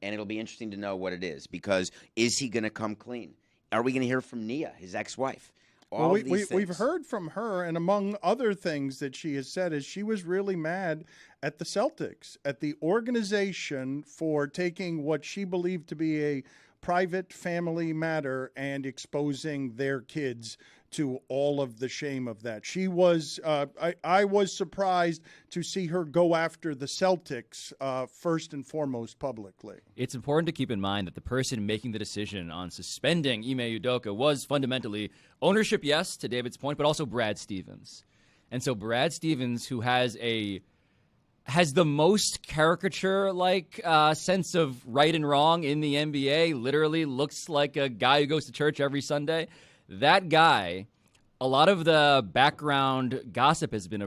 Speaker 11: And it'll be interesting to know what it is, because is he going to come clean? Are we going to hear from Nia, his ex-wife?
Speaker 1: Well, we've heard from her, and among other things that she has said is she was really mad at the Celtics, at the organization for taking what she believed to be a private family matter and exposing their kids to all of the shame of that. She was, I was surprised to see her go after the Celtics first and foremost publicly.
Speaker 2: It's important to keep in mind that the person making the decision on suspending Ime Udoka was fundamentally ownership, yes, to David's point, but also Brad Stevens. And so Brad Stevens, who has the most caricature-like sense of right and wrong in the NBA, literally looks like a guy who goes to church every Sunday. That guy, a lot of the background gossip has been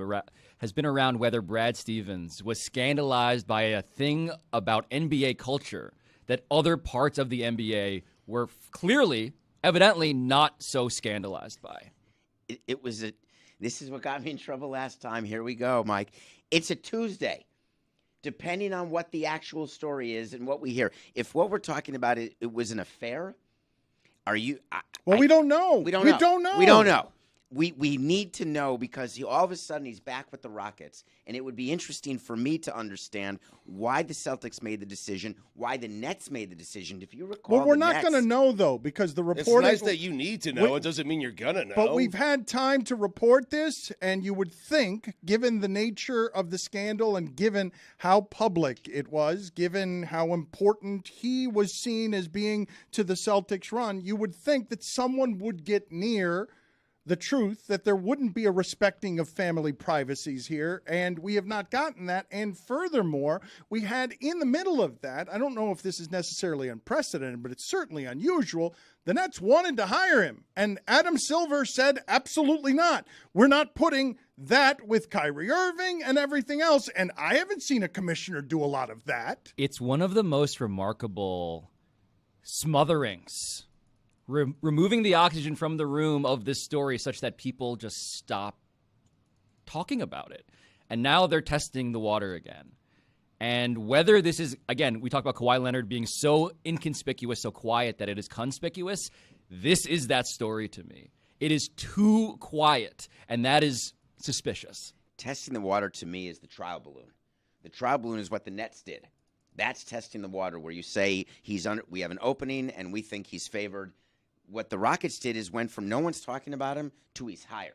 Speaker 2: around whether Brad Stevens was scandalized by a thing about NBA culture that other parts of the NBA were clearly, evidently, not so scandalized by.
Speaker 11: This is what got me in trouble last time. Here we go, Mike. It's a Tuesday. Depending on what the actual story is and what we hear. If what we're talking about it was an affair, we
Speaker 1: don't know.
Speaker 11: We don't know. We need to know, because all of a sudden he's back with the Rockets, and it would be interesting for me to understand why the Celtics made the decision, why the Nets made the decision. If you recall,
Speaker 1: well, we're not going to know, though, because the reporting.
Speaker 3: It's nice that you need to know. It doesn't mean you're going to know.
Speaker 1: But we've had time to report this, and you would think, given the nature of the scandal and given how public it was, given how important he was seen as being to the Celtics run, you would think that someone would get near the truth, that there wouldn't be a respecting of family privacies here, and we have not gotten that. And furthermore, we had in the middle of that, I don't know if this is necessarily unprecedented, but it's certainly unusual, the Nets wanted to hire him, and Adam Silver said, absolutely not. We're not putting that with Kyrie Irving and everything else, and I haven't seen a commissioner do a lot of that.
Speaker 2: It's one of the most remarkable smotherings, removing the oxygen from the room of this story such that people just stop talking about it. And now they're testing the water again. And whether this is, again, we talk about Kawhi Leonard being so inconspicuous, so quiet that it is conspicuous. This is that story to me. It is too quiet, and that is suspicious.
Speaker 11: Testing the water to me is the trial balloon. The trial balloon is what the Nets did. That's testing the water, where you say we have an opening and we think he's favored. What the Rockets did is went from no one's talking about him to he's hired.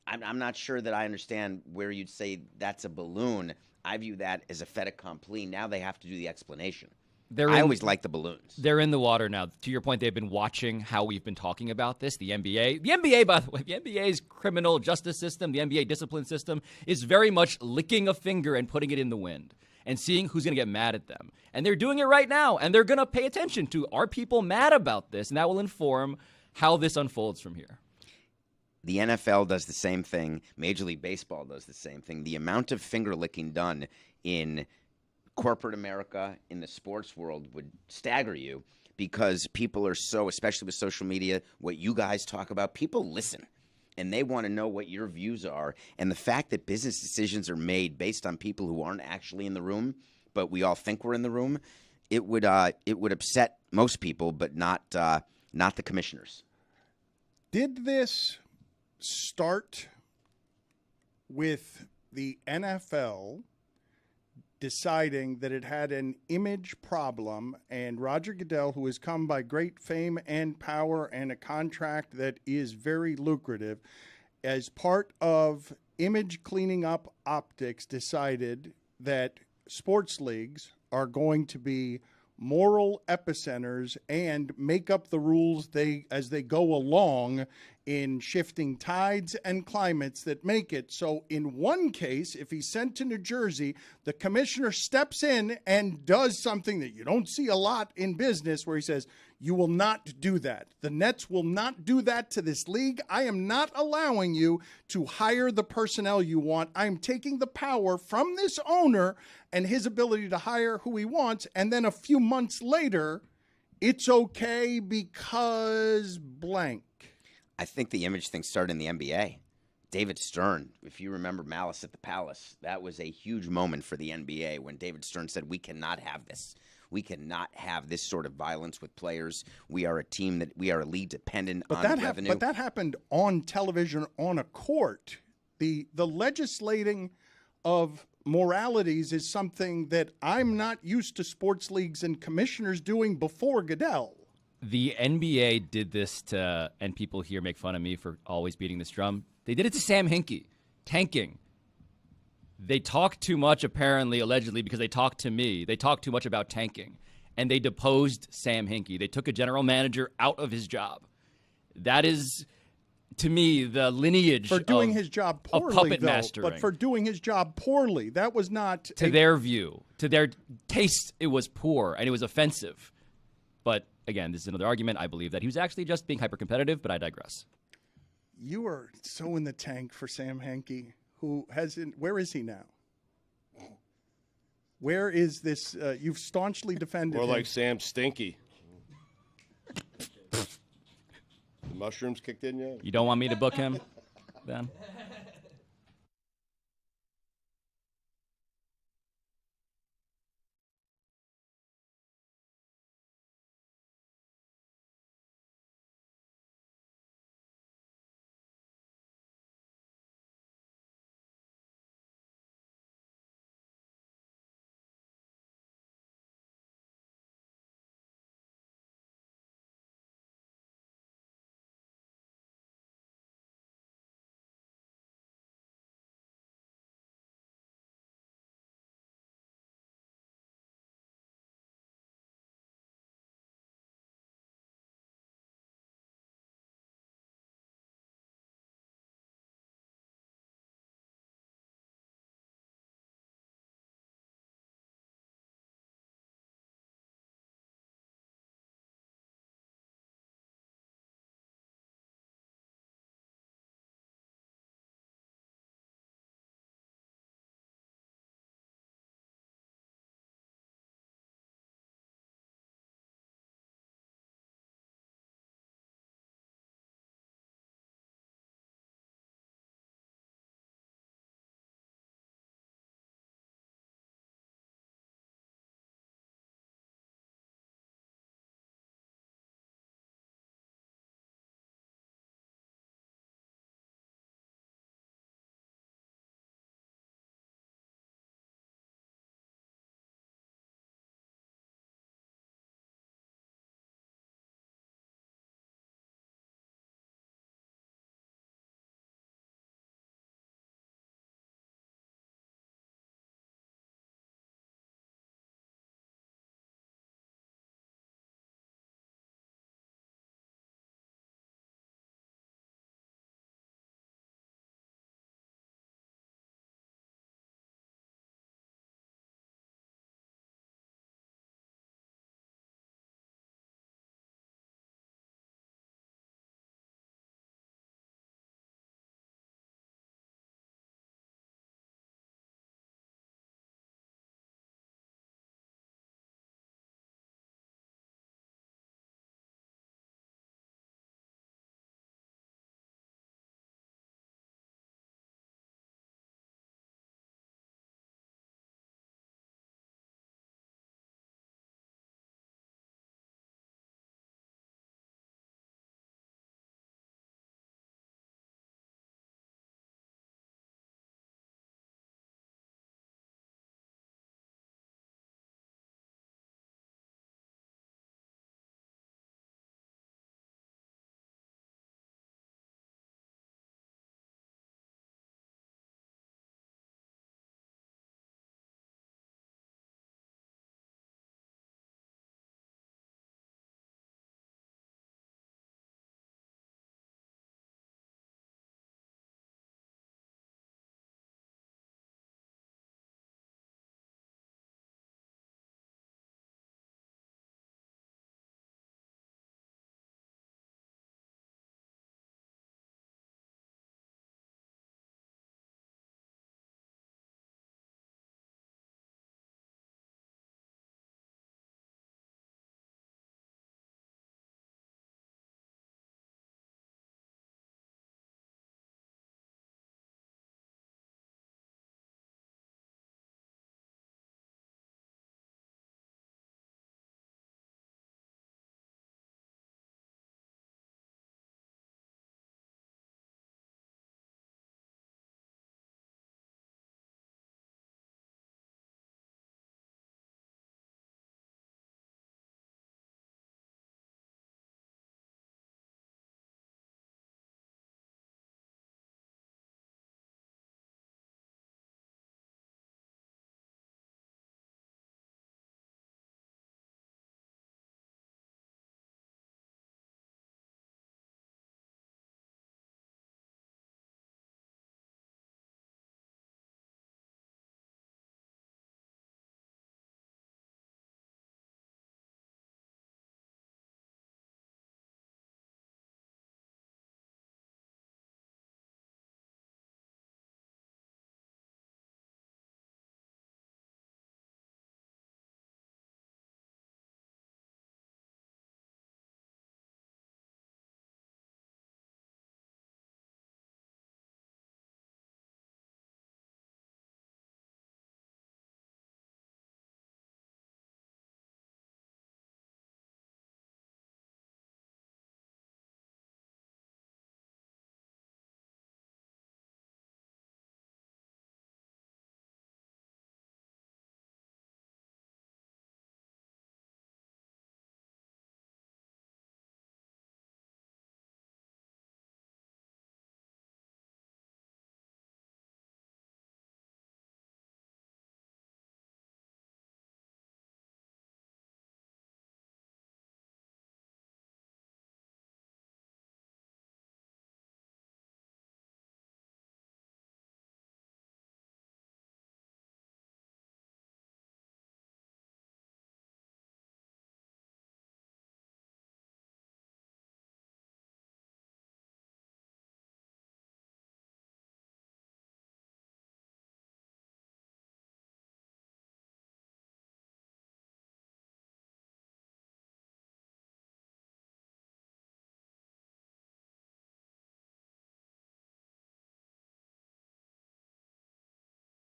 Speaker 11: I'm not sure that I understand where you'd say that's a balloon. I view that as a fait accompli. Now they have to do the explanation. I always like the balloons.
Speaker 2: They're in the water now. To your point, they've been watching how we've been talking about this. The NBA, by the way, the NBA's criminal justice system, the NBA discipline system, is very much licking a finger and putting it in the wind and seeing who's going to get mad at them. And they're doing it right now, and they're going to pay attention to, are people mad about this? And that will inform how this unfolds from here.
Speaker 11: The NFL does the same thing. Major League Baseball does the same thing. The amount of finger licking done in corporate America, in the sports world, would stagger you, because people are so, especially with social media, what you guys talk about, people listen. And they want to know what your views are. And the fact that business decisions are made based on people who aren't actually in the room, but we all think we're in the room, it would upset most people, but not the commissioners.
Speaker 1: Did this start with the NFL deciding that it had an image problem, and Roger Goodell, who has come by great fame and power and a contract that is very lucrative, as part of image cleaning up optics, decided that sports leagues are going to be moral epicenters and make up the rules as they go along in shifting tides and climates that make it so in one case, if he's sent to New Jersey, the commissioner steps in and does something that you don't see a lot in business, where he says, you will not do that. The Nets will not do that to this league. I am not allowing you to hire the personnel you want. I'm taking the power from this owner and his ability to hire who he wants. And then a few months later, it's okay because blank.
Speaker 11: I think the image thing started in the NBA. David Stern, if you remember Malice at the Palace, that was a huge moment for the NBA when David Stern said, we cannot have this. We cannot have this sort of violence with players. We are a league dependent on revenue.
Speaker 1: But that happened on television on a court. The legislating of moralities is something that I'm not used to sports leagues and commissioners doing before Goodell.
Speaker 2: The NBA did this to, and people here make fun of me for always beating this drum. They did it to Sam Hinkie, tanking. They talked too much, apparently, allegedly, because they talked to me. They talked too much about tanking, and they deposed Sam Hinkie. They took a general manager out of his job. That is, to me, the lineage
Speaker 1: for doing his job poorly,
Speaker 2: puppet
Speaker 1: though,
Speaker 2: mastering.
Speaker 1: but for doing his job poorly. That was not
Speaker 2: to their view, to their taste. It was poor and it was offensive. But again, this is another argument. I believe that he was actually just being hyper-competitive, but I digress.
Speaker 1: You are so in the tank for Sam Hinkie, who hasn't. Where is he now? Where is this? You've staunchly defended
Speaker 3: More
Speaker 1: him.
Speaker 3: like Sam Stinky. The mushrooms kicked in yet?
Speaker 2: You don't want me to book him, Ben?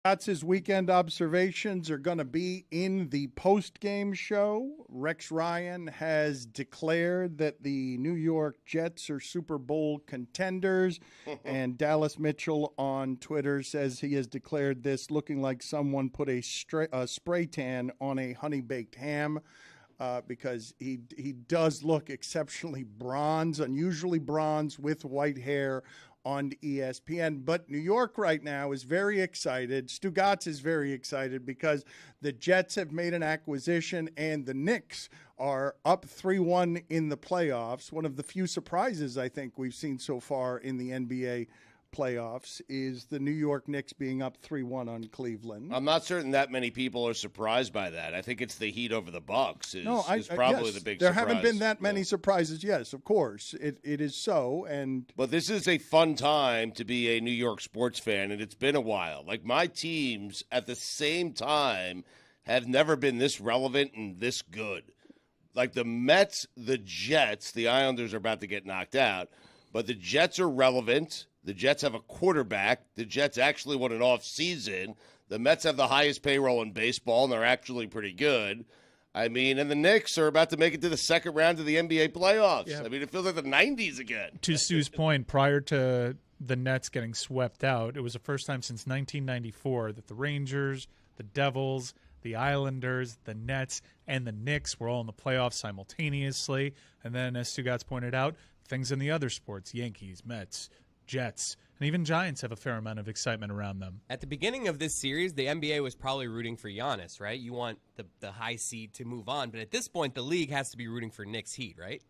Speaker 1: Stugotz's weekend observations are going to be in the post-game show. Rex Ryan has declared that the New York Jets are Super Bowl contenders, and Dallas Mitchell on Twitter says he has declared this looking like someone put a spray tan on a honey-baked ham. Because he does look exceptionally bronze, unusually bronze with white hair on ESPN. But New York right now is very excited. Stugotz is very excited because the Jets have made an acquisition and the Knicks are up 3-1 in the playoffs. One of the few surprises I think we've seen so far in the NBA playoffs is the New York Knicks being up 3-1 on Cleveland.
Speaker 3: I'm not certain that many people are surprised by that. I think it's the Heat over the Bucks is probably
Speaker 1: yes,
Speaker 3: the big
Speaker 1: there
Speaker 3: surprise.
Speaker 1: haven't been that many surprises. Yes, of course. It is so.
Speaker 3: But this is a fun time to be a New York sports fan, and it's been a while. Like, my teams at the same time have never been this relevant and this good. Like the Mets, the Jets, the Islanders are about to get knocked out, but the Jets are relevant. The Jets have a quarterback. The Jets actually won an off season. The Mets have the highest payroll in baseball, and they're actually pretty good. I mean, and the Knicks are about to make it to the second round of the NBA playoffs. Yeah. I mean, it feels like the 90s again.
Speaker 10: To Sue's point, prior to the Nets getting swept out, it was the first time since 1994 that the Rangers, the Devils, the Islanders, the Nets, and the Knicks were all in the playoffs simultaneously. And then, as Stugotz pointed out, things in the other sports, Yankees, Mets, Jets, and even Giants have a fair amount of excitement around them.
Speaker 4: At the beginning of this series, the NBA was probably rooting for Giannis, right? You want the high seed to move on. But at this point, the league has to be rooting for Knicks Heat, right?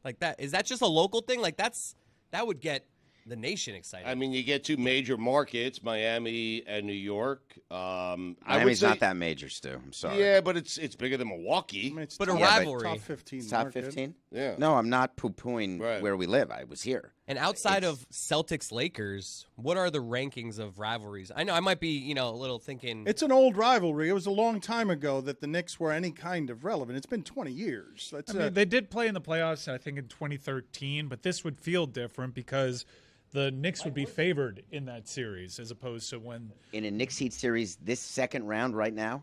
Speaker 4: Like that. Is that just a local thing? Like that would get the nation excited.
Speaker 3: I mean, you get two major markets, Miami and New York.
Speaker 11: Miami's not that major, Stu. I'm sorry.
Speaker 3: Yeah, but it's bigger than Milwaukee.
Speaker 1: I mean, it's
Speaker 4: but a rivalry.
Speaker 1: Top 15.
Speaker 11: It's top 15?
Speaker 3: Yeah.
Speaker 11: No, I'm not poo-pooing where we live. I was here.
Speaker 4: And outside of Celtics-Lakers, what are the rankings of rivalries? I know I might be, a little thinking.
Speaker 1: It's an old rivalry. It was a long time ago that the Knicks were any kind of relevant. It's been 20 years.
Speaker 10: They did play in the playoffs, I think, in 2013, but this would feel different because the Knicks would be favored in that series as opposed to when.
Speaker 11: In a Knicks Heat series, this second round right now?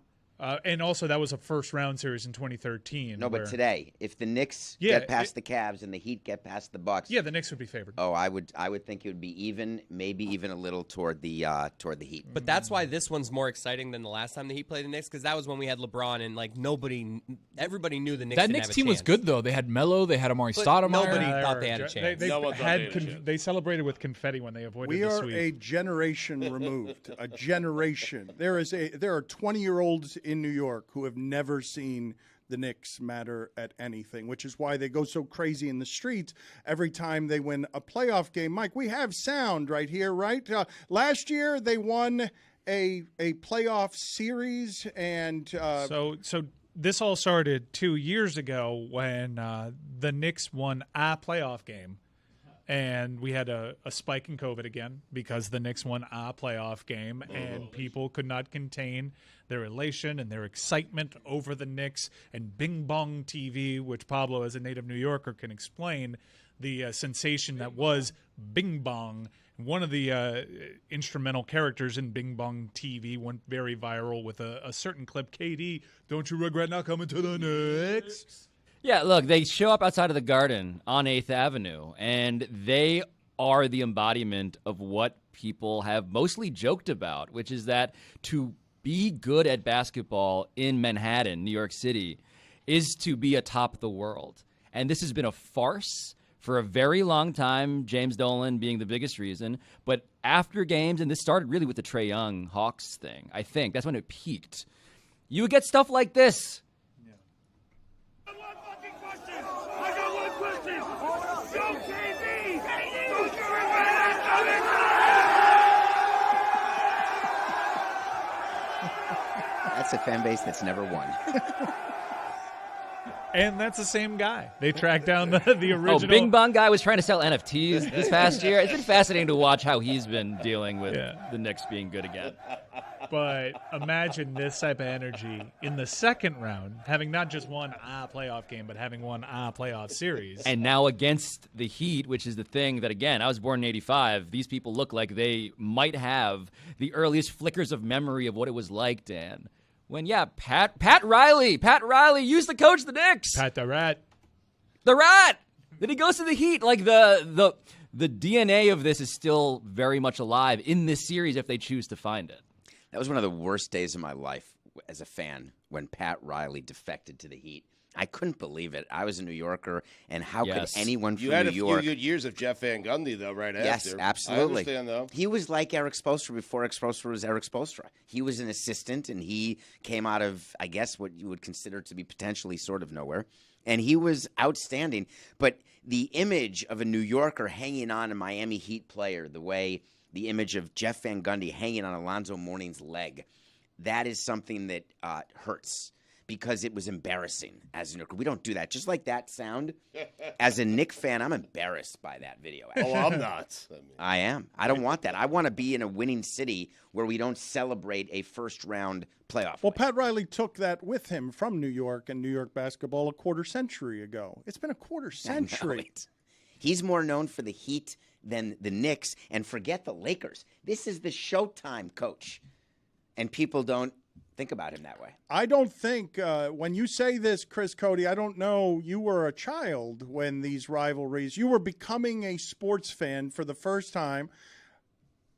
Speaker 10: And also, that was a first-round series in 2013.
Speaker 11: No, but today, if the Knicks get past the Cavs and the Heat get past the Bucks,
Speaker 10: the Knicks would be favored.
Speaker 11: Oh, I would think it would be even, maybe even a little toward the Heat.
Speaker 4: But that's why this one's more exciting than the last time the Heat played the Knicks, because that was when we had LeBron and everybody knew the Knicks.
Speaker 6: That Knicks team was good though. They had Melo, they had Amari Stoudemire.
Speaker 4: Nobody thought they had a chance.
Speaker 10: They celebrated with confetti when they avoided the sweep.
Speaker 1: We are a generation removed. A generation. There are 20-year-olds in New York who have never seen the Knicks matter at anything, which is why they go so crazy in the streets every time they win a playoff game. Mike, we have sound right here, right? Last year they won a playoff series, and
Speaker 10: so this all started 2 years ago when the Knicks won a playoff game. And we had a spike in COVID again because the Knicks won a playoff game, and people could not contain their elation and their excitement over the Knicks. And Bing Bong TV, which Pablo, as a native New Yorker, can explain, the sensation that was Bing Bong. One of the instrumental characters in Bing Bong TV went very viral with a certain clip. KD, don't you regret not coming to the Knicks?
Speaker 2: Yeah, look, they show up outside of the Garden on 8th Avenue, and they are the embodiment of what people have mostly joked about, which is that to be good at basketball in Manhattan, New York City, is to be atop the world. And this has been a farce for a very long time, James Dolan being the biggest reason. But after games, and this started really with the Trae Young Hawks thing, I think, that's when it peaked. You would get stuff like this.
Speaker 11: That's a fan base that's never won.
Speaker 10: And that's the same guy. They tracked down the original.
Speaker 2: Oh, Bing Bong guy was trying to sell NFTs this past year. It's been fascinating to watch how he's been dealing with the Knicks being good again.
Speaker 10: But imagine this type of energy in the second round, having not just won a playoff game, but having won a playoff series.
Speaker 2: And now against the Heat, which is the thing that, again, I was born in 85. These people look like they might have the earliest flickers of memory of what it was like, Dan. When, Pat Riley used to coach the Knicks.
Speaker 10: Pat the Rat.
Speaker 2: The Rat! Then he goes to the Heat. Like, the DNA of this is still very much alive in this series if they choose to find it.
Speaker 11: That was one of the worst days of my life as a fan when Pat Riley defected to the Heat. I couldn't believe it. I was a New Yorker, and how could anyone from New York...
Speaker 3: You had a few good years of Jeff Van Gundy, though, right after.
Speaker 11: Yes, absolutely.
Speaker 3: I understand, though.
Speaker 11: He was like Eric Spoelstra before Eric Spoelstra was Eric Spoelstra. He was an assistant, and he came out of, I guess, what you would consider to be potentially sort of nowhere. And he was outstanding. But the image of a New Yorker hanging on a Miami Heat player, the way the image of Jeff Van Gundy hanging on Alonzo Mourning's leg, that is something that hurts because it was embarrassing as a Knick. We don't do that. Just like that sound, as a Knick fan, I'm embarrassed by that video. Actually.
Speaker 3: Oh, I'm not.
Speaker 11: I am. I don't want that. I want to be in a winning city where we don't celebrate a first-round playoff.
Speaker 1: Well, Pat Riley took that with him from New York and New York basketball a quarter century ago. It's been a quarter century.
Speaker 11: He's more known for the Heat than the Knicks, and forget the Lakers. This is the Showtime coach, and people don't think about him that way.
Speaker 1: I don't think, when you say this, Chris Cody, I don't know, you were a child when these rivalries, you were becoming a sports fan for the first time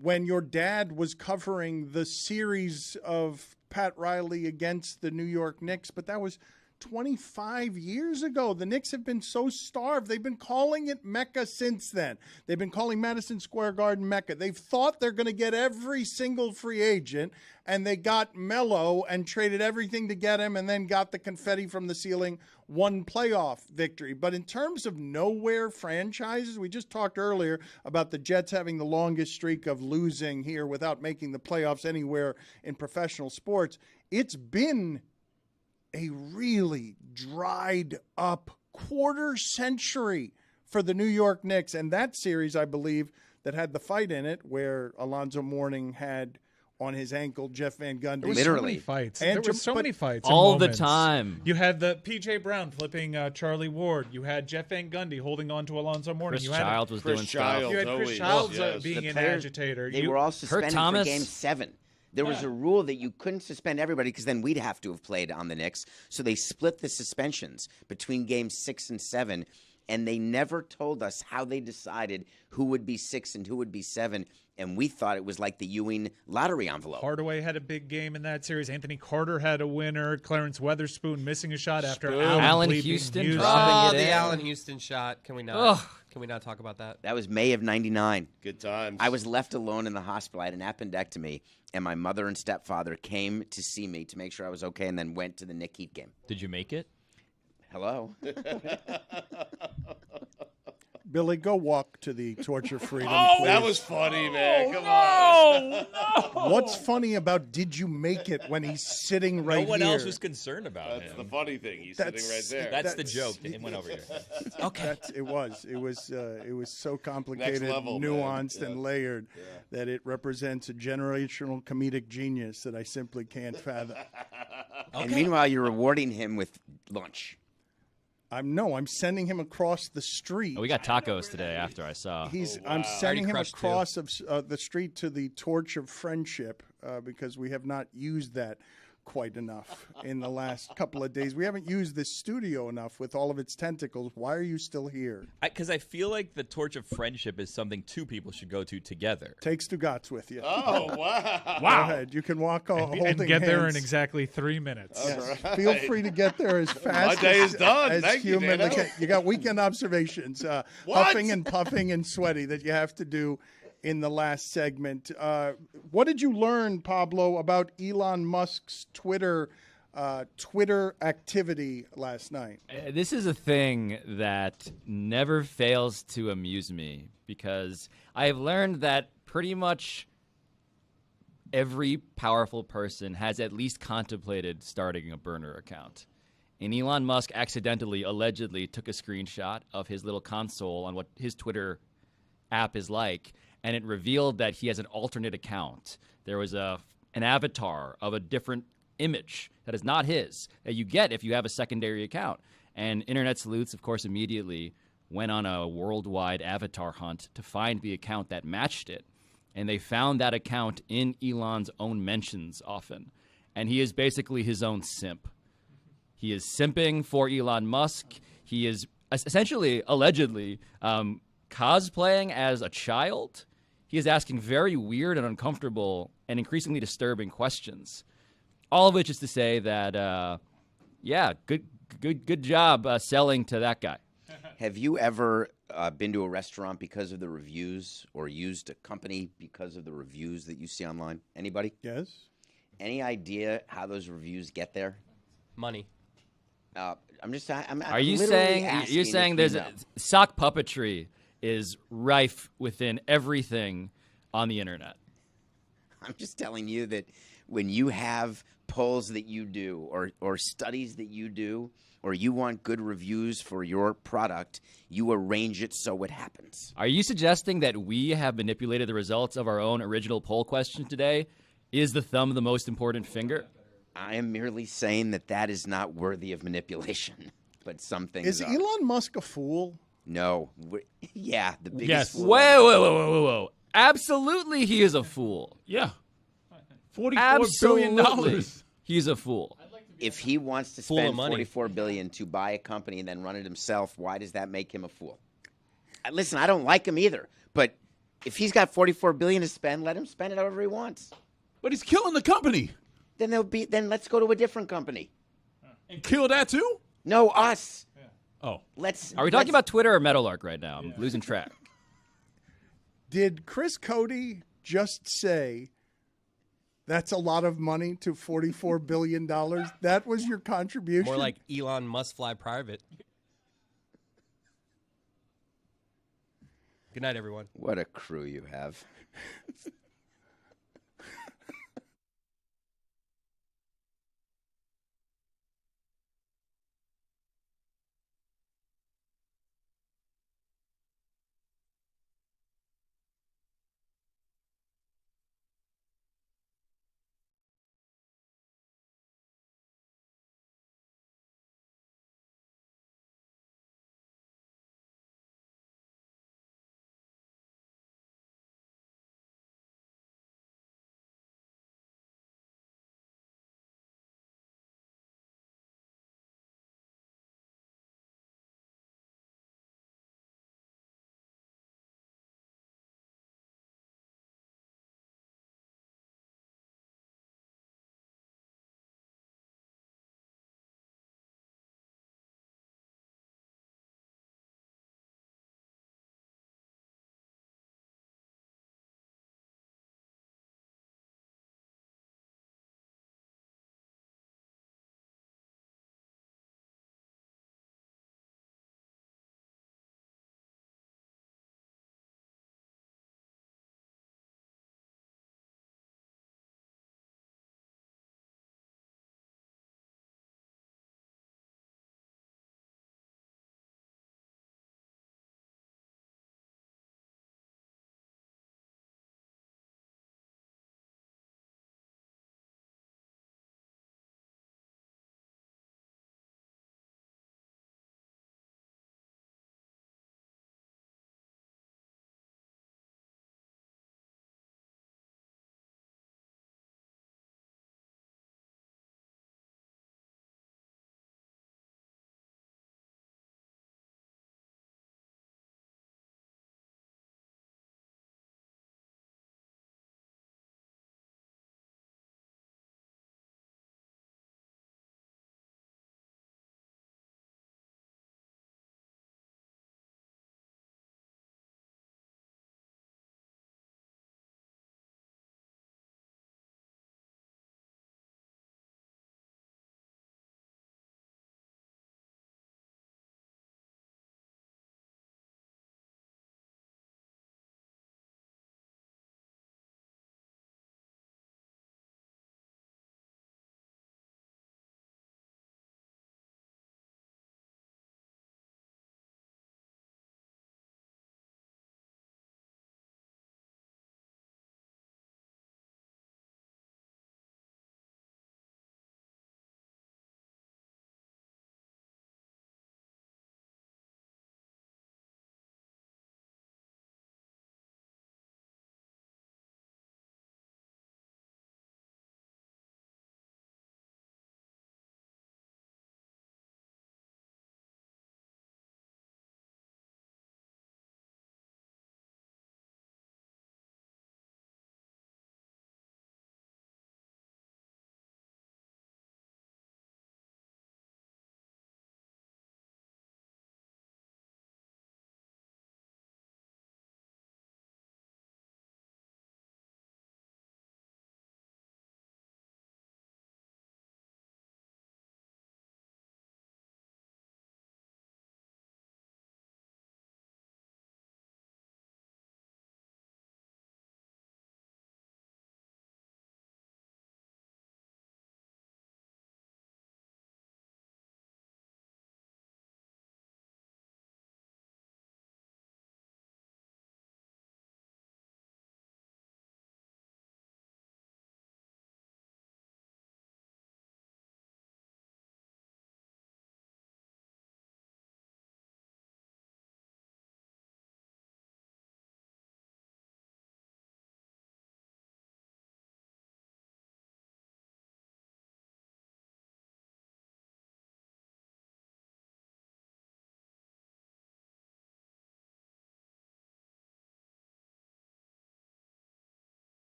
Speaker 1: when your dad was covering the series of Pat Riley against the New York Knicks, but that was 25 years ago. The Knicks have been so starved. They've been calling it Mecca since then. They've been calling Madison Square Garden Mecca. They've thought they're going to get every single free agent, and they got Melo and traded everything to get him and then got the confetti from the ceiling, one playoff victory. But in terms of nowhere franchises, we just talked earlier about the Jets having the longest streak of losing here without making the playoffs anywhere in professional sports. It's been a really dried up quarter century for the New York Knicks. And that series, I believe, that had the fight in it where Alonzo Mourning had on his ankle Jeff Van Gundy.
Speaker 10: There was so many fights. There were so many fights.
Speaker 2: All the time.
Speaker 10: You had the P.J. Brown flipping Charlie Ward. You had Jeff Van Gundy holding on to Alonzo Mourning.
Speaker 2: Chris Childs was doing stuff.
Speaker 10: You had Chris Childs being an agitator.
Speaker 11: They were all suspended for Game 7. There was a rule that you couldn't suspend everybody because then we'd have to have played on the Knicks. So they split the suspensions between Games 6 and 7, and they never told us how they decided who would be 6 and who would be 7. And we thought it was like the Ewing lottery envelope.
Speaker 10: Hardaway had a big game in that series. Anthony Carter had a winner. Clarence Weatherspoon missing a shot after
Speaker 2: Allen Houston dropping
Speaker 4: Oh,
Speaker 2: it
Speaker 4: the
Speaker 2: in.
Speaker 4: Allen Houston shot. Can we not?
Speaker 2: Ugh.
Speaker 4: Can we not talk about that?
Speaker 11: That was May of '99.
Speaker 3: Good times.
Speaker 11: I was left alone in the hospital. I had an appendectomy, and my mother and stepfather came to see me to make sure I was okay, and then went to the Knick Heat game.
Speaker 7: Did you make it?
Speaker 11: Hello.
Speaker 1: Billy, go walk to the Torch of Freedom, please.
Speaker 3: That was funny, man. Come on.
Speaker 1: What's funny about did you make it when he's sitting right here?
Speaker 7: No one else was concerned about
Speaker 3: That's
Speaker 7: him.
Speaker 3: the funny thing. He's sitting right there.
Speaker 7: That's the joke. It went over your head.
Speaker 1: Okay. It was so complicated,
Speaker 3: Next level,
Speaker 1: nuanced,
Speaker 3: man.
Speaker 1: and layered that it represents a generational comedic genius that I simply can't fathom.
Speaker 11: And meanwhile, you're rewarding him with lunch.
Speaker 1: I'm sending him across the street.
Speaker 2: Oh, we got tacos today after I saw.
Speaker 1: I'm sending him
Speaker 4: crushed
Speaker 1: across the street to the Torch of Friendship because we have not used that quite enough in the last couple of days. We haven't used this studio enough with all of its tentacles. Why are you still here?
Speaker 7: Because I feel like the Torch of Friendship is something two people should go to together.
Speaker 1: Take Stugotz with you.
Speaker 3: Oh, wow.
Speaker 1: Go ahead. You can walk holding
Speaker 10: and get there in
Speaker 1: hands.
Speaker 10: exactly 3 minutes.
Speaker 1: Yes. Feel free to get there as fast
Speaker 3: My day is done.
Speaker 1: as
Speaker 3: Thank you,
Speaker 1: humanly
Speaker 3: Dano.
Speaker 1: can. You got weekend observations, huffing and puffing and sweaty that you have to do in the last segment. What did you learn, Pablo, about Elon Musk's Twitter activity last night?
Speaker 2: This is a thing that never fails to amuse me because I have learned that pretty much every powerful person has at least contemplated starting a burner account. And Elon Musk allegedly took a screenshot of his little console on what his Twitter app is like, and it revealed that he has an alternate account. There was a an avatar of a different image that is not his that you get if you have a secondary account. And internet sleuths, of course, immediately went on a worldwide avatar hunt to find the account that matched it. And they found that account in Elon's own mentions often. And he is basically his own simp. He is simping for Elon Musk. He is essentially, allegedly, cosplaying as a child. He is asking very weird and uncomfortable and increasingly disturbing questions. All of which is to say that, good job selling to that guy.
Speaker 11: Have you ever been to a restaurant because of the reviews, or used a company because of the reviews that you see online? Anybody?
Speaker 1: Yes.
Speaker 11: Any idea how those reviews get there?
Speaker 4: Money.
Speaker 11: I'm just. I'm
Speaker 2: Are you
Speaker 11: literally
Speaker 2: saying
Speaker 11: asking
Speaker 2: you're saying
Speaker 11: if
Speaker 2: there's
Speaker 11: you know.
Speaker 2: sock puppetry is rife within everything on the internet?
Speaker 11: I'm just telling you that when you have polls that you do, or studies that you do, or you want good reviews for your product, you arrange it so it happens.
Speaker 2: Are you suggesting that we have manipulated the results of our own original poll question today? Is the thumb the most important finger?
Speaker 11: I am merely saying that is not worthy of manipulation, but some things
Speaker 1: Is
Speaker 11: are.
Speaker 1: Elon Musk a fool?
Speaker 11: No. Yeah, the biggest
Speaker 6: Yes.
Speaker 11: fool.
Speaker 2: Whoa. Absolutely, he is a fool.
Speaker 6: Yeah. $44
Speaker 2: Absolutely,
Speaker 6: billion.
Speaker 2: he's a fool.
Speaker 11: If he wants to
Speaker 4: Fool of
Speaker 11: spend
Speaker 4: money.
Speaker 11: $44 billion to buy a company and then run it himself, why does that make him a fool? Listen, I don't like him either, but if he's got $44 billion to spend, let him spend it however he wants.
Speaker 6: But he's killing the company.
Speaker 11: Then let's go to a different company.
Speaker 6: And kill that too?
Speaker 11: No, us.
Speaker 6: Oh.
Speaker 2: Are we talking about Twitter or Meadowlark right now? I'm losing track.
Speaker 1: Did Chris Cody just say that's a lot of money to $44 billion? That was your contribution?
Speaker 4: More like Elon must fly private. Good night, everyone.
Speaker 11: What a crew you have.